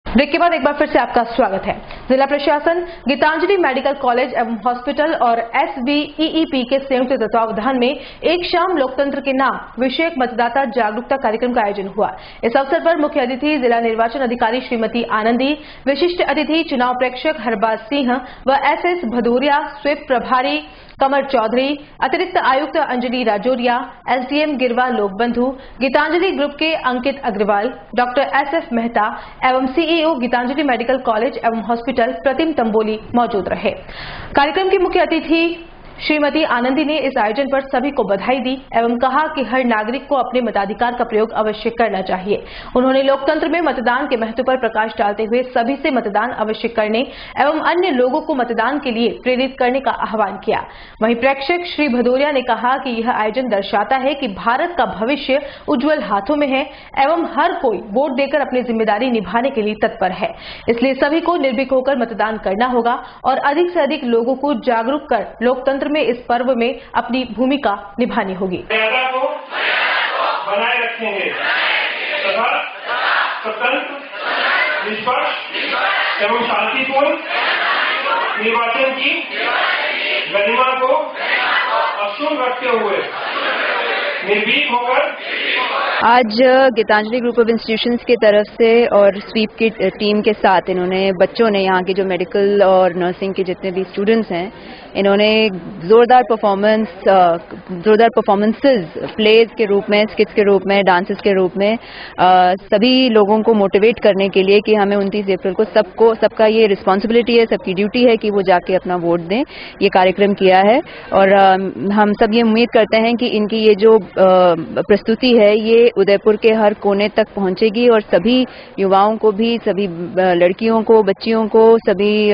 Break के बाद एक बार फिर से आपका स्वागत है। जिला प्रशासन, गीतांजलि मेडिकल कॉलेज एवं हॉस्पिटल और SVEEP के संयुक्त तत्वावधान में एक शाम लोकतंत्र के नाम विषयक मतदाता जागरूकता कार्यक्रम का आयोजन हुआ। इस अवसर पर मुख्य अतिथि जिला निर्वाचन अधिकारी श्रीमती आनंदी, विशिष्ट अतिथि चुनाव प्रेक्षक हरबाज सिंह व SS भदौरिया, स्वीप प्रभारी कमर चौधरी, अतिरिक्त आयुक्त अंजलि राजौरिया, SDM गिरवा लोकबंधु, गीतांजलि ग्रुप के अंकित अग्रवाल, डॉक्टर SF मेहता एवं CEO गीतांजलि मेडिकल कॉलेज एवं हॉस्पिटल प्रतिम तंबोली मौजूद रहे। कार्यक्रम की मुख्य अतिथि श्रीमती आनंदी ने इस आयोजन पर सभी को बधाई दी एवं कहा कि हर नागरिक को अपने मताधिकार का प्रयोग अवश्य करना चाहिए। उन्होंने लोकतंत्र में मतदान के महत्व पर प्रकाश डालते हुए सभी से मतदान अवश्य करने एवं अन्य लोगों को मतदान के लिए प्रेरित करने का आह्वान किया। वहीं प्रेक्षक श्री भदौरिया ने कहा कि यह आयोजन दर्शाता है कि भारत का भविष्य उज्जवल हाथों में है एवं हर कोई वोट देकर अपनी जिम्मेदारी निभाने के लिए तत्पर है, इसलिए सभी को निर्भीक होकर मतदान करना होगा और अधिक से अधिक लोगों को जागरूक कर लोकतंत्र में इस पर्व में अपनी भूमिका निभानी होगी। मर्यादा को बनाए रखेंगे तथा स्वतंत्र, निष्पक्ष एवं शांतिपूर्ण निर्वाचन की गरिमा को अक्षुण्ण रखते हुए निर्भीक होकर आज गीतांजलि ग्रुप ऑफ इंस्टीट्यूशंस की तरफ से और स्वीप की टीम के साथ इन्होंने बच्चों ने, यहाँ के जो मेडिकल और नर्सिंग के जितने भी स्टूडेंट्स हैं, इन्होंने जोरदार परफॉर्मेंसेस प्लेज के रूप में, स्किट्स के रूप में, डांसेस के रूप में सभी लोगों को मोटिवेट करने के लिए कि हमें 29 अप्रैल को सबका ये रिस्पॉन्सिबिलिटी है, सबकी ड्यूटी है कि वो जाके अपना वोट दें, ये कार्यक्रम किया है। और हम सब ये उम्मीद करते हैं कि इनकी ये जो प्रस्तुति है ये उदयपुर के हर कोने तक पहुंचेगी और सभी युवाओं को भी, सभी लड़कियों को, बच्चियों को, सभी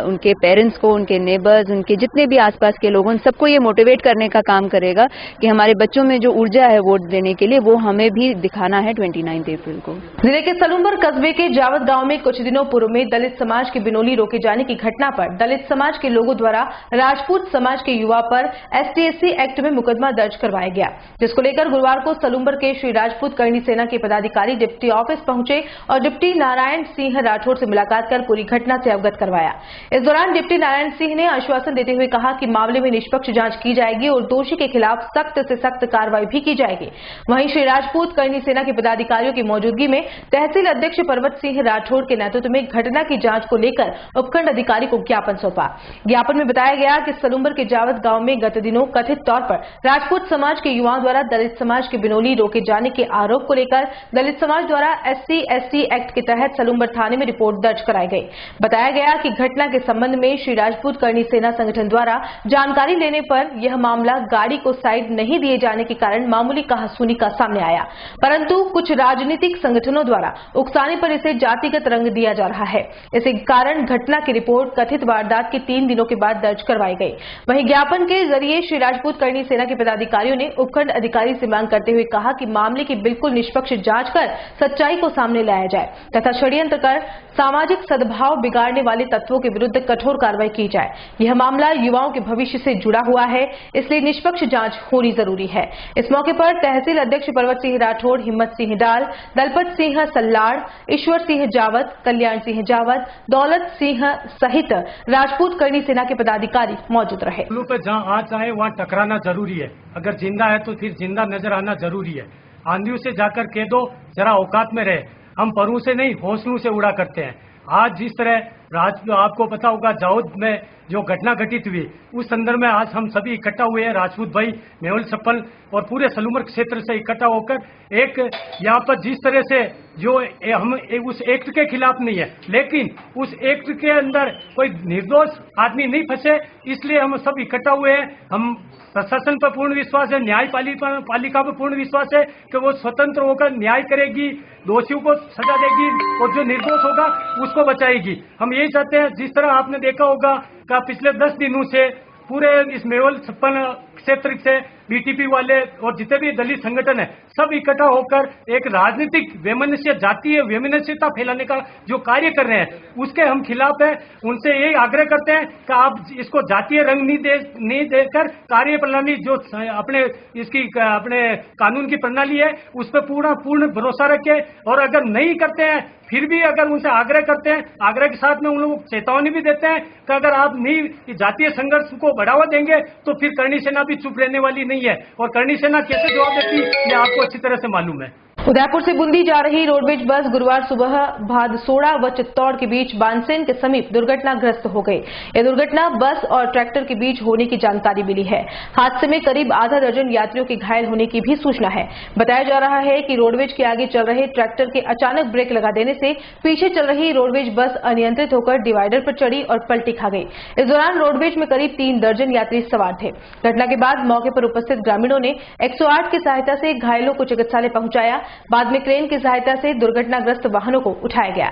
उनके पेरेंट्स को, उनके नेबर्स, उनके जितने भी आसपास के लोग, उन सबको ये मोटिवेट करने का काम करेगा कि हमारे बच्चों में जो ऊर्जा है वोट देने के लिए, वो हमें भी दिखाना है 29 अप्रैल को। जिले के सलूम्बर कस्बे के जावत गांव में कुछ दिनों पूर्व में दलित समाज की बिनोली रोके जाने की घटना पर दलित समाज के लोगों द्वारा राजपूत समाज के युवा पर ST/SC एक्ट में मुकदमा दर्ज करवाया गया, जिसको लेकर गुरुवार को सलूम्बर के श्री राजपूत करणी सेना के पदाधिकारी डिप्टी ऑफिस पहुंचे और डिप्टी नारायण सिंह राठौर से मुलाकात कर पूरी घटना से अवगत करवाया। इस दौरान डिप्टी नारायण सिंह ने आश्वासन देते हुए कहा कि मामले में निष्पक्ष जांच की जाएगी और दोषी के खिलाफ सख्त से सख्त कार्रवाई भी की जाएगी। वहीं श्री राजपूत करणी सेना के पदाधिकारियों की मौजूदगी में तहसील अध्यक्ष पर्वत सिंह राठौर के नेतृत्व में घटना की जांच को लेकर उपखंड अधिकारी को ज्ञापन सौंपा। ज्ञापन में बताया गया कि सलूम्बर के जावत गांव में गत दिनों कथित तौर पर राजपूत समाज के युवाओं द्वारा दलित समाज की बिनोली रोके जाने के आरोप को लेकर दलित समाज द्वारा SC/SC एक्ट के तहत सलूम्बर थाने में रिपोर्ट दर्ज कराई गई। बताया गया कि घटना के संबंध में श्री राजपूत करणी सेना संगठन द्वारा जानकारी लेने पर यह मामला गाड़ी को साइड नहीं दिए जाने के कारण मामूली कहासुनी का सामने आया, परंतु कुछ राजनीतिक संगठनों द्वारा उकसाने पर इसे जातिगत रंग दिया जा रहा है। इसी कारण घटना की रिपोर्ट कथित वारदात के 3 दिनों के बाद दर्ज करवाई गई। वहीं ज्ञापन के जरिए श्री राजपूत करणी सेना के पदाधिकारियों ने उपखंड अधिकारी से मांग करते हुए कहा कि मामले की बिल्कुल निष्पक्ष जांच कर सच्चाई को सामने लाया जाए तथा षड्यंत्र कर सामाजिक सद्भाव बिगाड़ने वाले तत्वों के विरुद्ध कठोर कार्रवाई की जाए। यह मामला युवाओं के भविष्य से जुड़ा हुआ है, इसलिए निष्पक्ष जांच होनी जरूरी है। इस मौके पर तहसील अध्यक्ष पर्वत सिंह राठौर, हिम्मत सिंह डाल, दलपत सिंह सल्लाड़, ईश्वर सिंह जावत, कल्याण सिंह जावत, दौलत सिंह सहित राजपूत करणी सेना के पदाधिकारी मौजूद रहे। जहाँ आ चाहे वहाँ टकराना जरूरी है, अगर जिंदा है तो फिर जिंदा नजर आना जरूरी है। आंधियों से जाकर कह दो जरा औकात में रहे, हम परों से नहीं हौसलों से उड़ा करते हैं। आज जिस तरह आपको पता होगा दाऊद में जो घटना घटित हुई, उस संदर्भ में आज हम सभी इकट्ठा हुए हैं। राजपूत भाई, मेहुल सप्पल और पूरे सलूमर क्षेत्र से इकट्ठा होकर एक यहाँ पर जिस तरह से जो हम उस एक्ट के खिलाफ नहीं है, लेकिन उस एक्ट के अंदर कोई निर्दोष आदमी नहीं फंसे, इसलिए हम सब इकट्ठा हुए हैं। हम प्रशासन पर पूर्ण विश्वास है, न्यायपालिका पर पूर्ण विश्वास है कि वो स्वतंत्र होकर न्याय करेगी, दोषियों को सजा देगी और जो निर्दोष होगा उसको बचाएगी। हम यही चाहते हैं। जिस तरह आपने देखा होगा कि पिछले 10 दिनों से पूरे इस मेहुल सप्पल क्षेत्र से बीटीपी वाले और जितने भी दलित संगठन है, सब इकट्ठा होकर एक राजनीतिक वैमनस्य, जातीय वैमनस्यता फैलाने का जो कार्य कर रहे हैं, उसके हम खिलाफ है। उनसे यही आग्रह करते हैं कि आप इसको जातीय रंग नहीं देकर कार्य प्रणाली जो अपने कानून की प्रणाली है उस पर पूर्ण भरोसा रखें। और अगर नहीं करते हैं, फिर भी अगर उनसे आग्रह करते हैं, आग्रह के साथ में उन लोग चेतावनी भी देते हैं कि अगर आप नहीं जातीय संघर्ष को बढ़ावा देंगे तो फिर करणी सेना भी चुप रहने वाली नहीं है। और करणी सेना कैसे जवाब देती है ये आपको अच्छी तरह से मालूम है। उदयपुर से बूंदी जा रही रोडवेज बस गुरुवार सुबह भादसोड़ा व चित्तौड़ के बीच बानसेन के समीप दुर्घटनाग्रस्त हो गई। यह दुर्घटना बस और ट्रैक्टर के बीच होने की जानकारी मिली है। हादसे में करीब आधा दर्जन यात्रियों के घायल होने की भी सूचना है। बताया जा रहा है कि रोडवेज के आगे चल रहे ट्रैक्टर के अचानक ब्रेक लगा देने से पीछे चल रही रोडवेज बस अनियंत्रित होकर डिवाइडर पर चढ़ी और पलटी खा गई। इस दौरान रोडवेज में करीब 3 दर्जन यात्री सवार थे। घटना के बाद मौके पर उपस्थित ग्रामीणों ने 108 की सहायता से घायलों को चिकित्सालय पहुंचाया। बाद में क्रेन की सहायता से दुर्घटनाग्रस्त वाहनों को उठाया गया।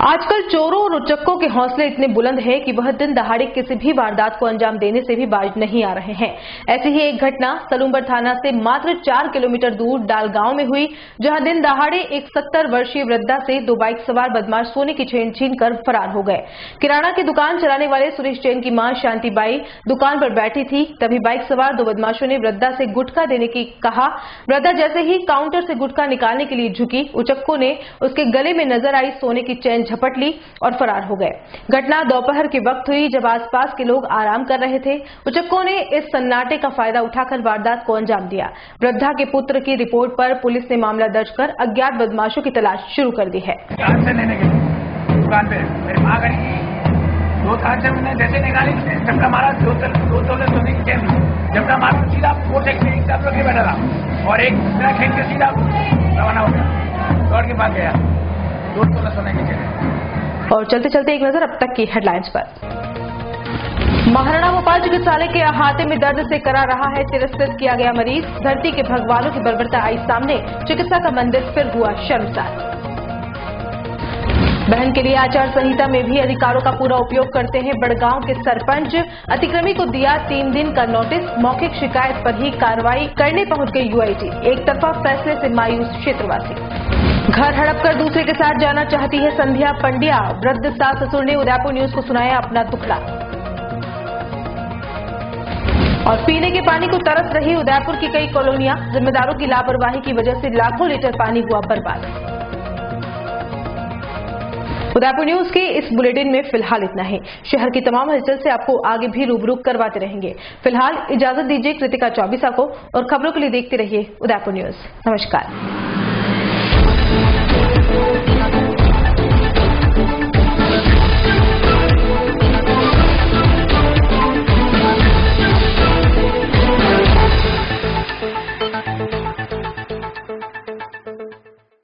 आजकल चोरों और उचक्कों के हौसले इतने बुलंद हैं कि वह दिन दहाड़े किसी भी वारदात को अंजाम देने से भी बाज नहीं आ रहे हैं। ऐसी ही एक घटना सलूमबर थाना से मात्र 4 किलोमीटर दूर डाल गांव में हुई, जहां दिन दहाड़े एक 70 वर्षीय वृद्धा से 2 बाइक सवार बदमाश सोने की चेन छीनकर फरार हो गए। किराना की दुकान चलाने वाले सुरेश जैन की मां शांतिबाई दुकान पर बैठी थी, तभी बाइक सवार 2 बदमाशों ने वृद्धा से गुटखा देने की कहा। वृद्धा जैसे ही काउंटर से गुटखा निकालने के लिए झुकी, उचक्कों ने उसके गले में नजर आई सोने की चेन झपट ली और फरार हो गए। घटना दोपहर के वक्त हुई जब आसपास के लोग आराम कर रहे थे। उचक्कों ने इस सन्नाटे का फायदा उठाकर वारदात को अंजाम दिया। वृद्धा के पुत्र की रिपोर्ट पर पुलिस ने मामला दर्ज कर अज्ञात बदमाशों की तलाश शुरू कर दी है। दुकान पे मेरी माँ खड़ी थी, 2 तार से मैंने जैसे निकाली, झटका मारा, 2 तोले सोने की चेन, झटका मारा, सीधा मोटरसाइकिल एक साथ रखे बैठा था और एक दूसरा खेल के सीधा रवाना हो गया, दौड़ के भाग गया। 2 तोले सोने की चेन। और चलते चलते एक नजर अब तक की हेडलाइंस पर। महाराणा भोपाल चिकित्सालय के अहाते में दर्द से करा रहा है तिरस्कृत किया गया मरीज। धरती के भगवानों की बर्बरता आई सामने, चिकित्सा का मंदिर फिर हुआ शर्मसार। बहन के लिए आचार संहिता में भी अधिकारों का पूरा उपयोग करते हैं बड़गांव के सरपंच। अतिक्रमी को दिया 3 दिन का नोटिस, मौखिक शिकायत पर ही कार्रवाई करने पहुंच गई यूआईटी। एक तरफा फैसले से मायूस क्षेत्रवासी। घर हड़प कर दूसरे के साथ जाना चाहती है संध्या पंड्या। वृद्ध सास ससुर ने उदयपुर न्यूज को सुनाया अपना दुखड़ा। और पीने के पानी को तरस रही उदयपुर की कई कॉलोनियां, जिम्मेदारों की लापरवाही की वजह से लाखों लीटर पानी हुआ बर्बाद। उदयपुर न्यूज के इस बुलेटिन में फिलहाल इतना ही। शहर की तमाम हलचल से आपको आगे भी रूबरू करवाते रहेंगे। फिलहाल इजाजत दीजिए कृतिका चौबीसा को और खबरों के लिए देखते रहिए उदयपुर न्यूज। नमस्कार।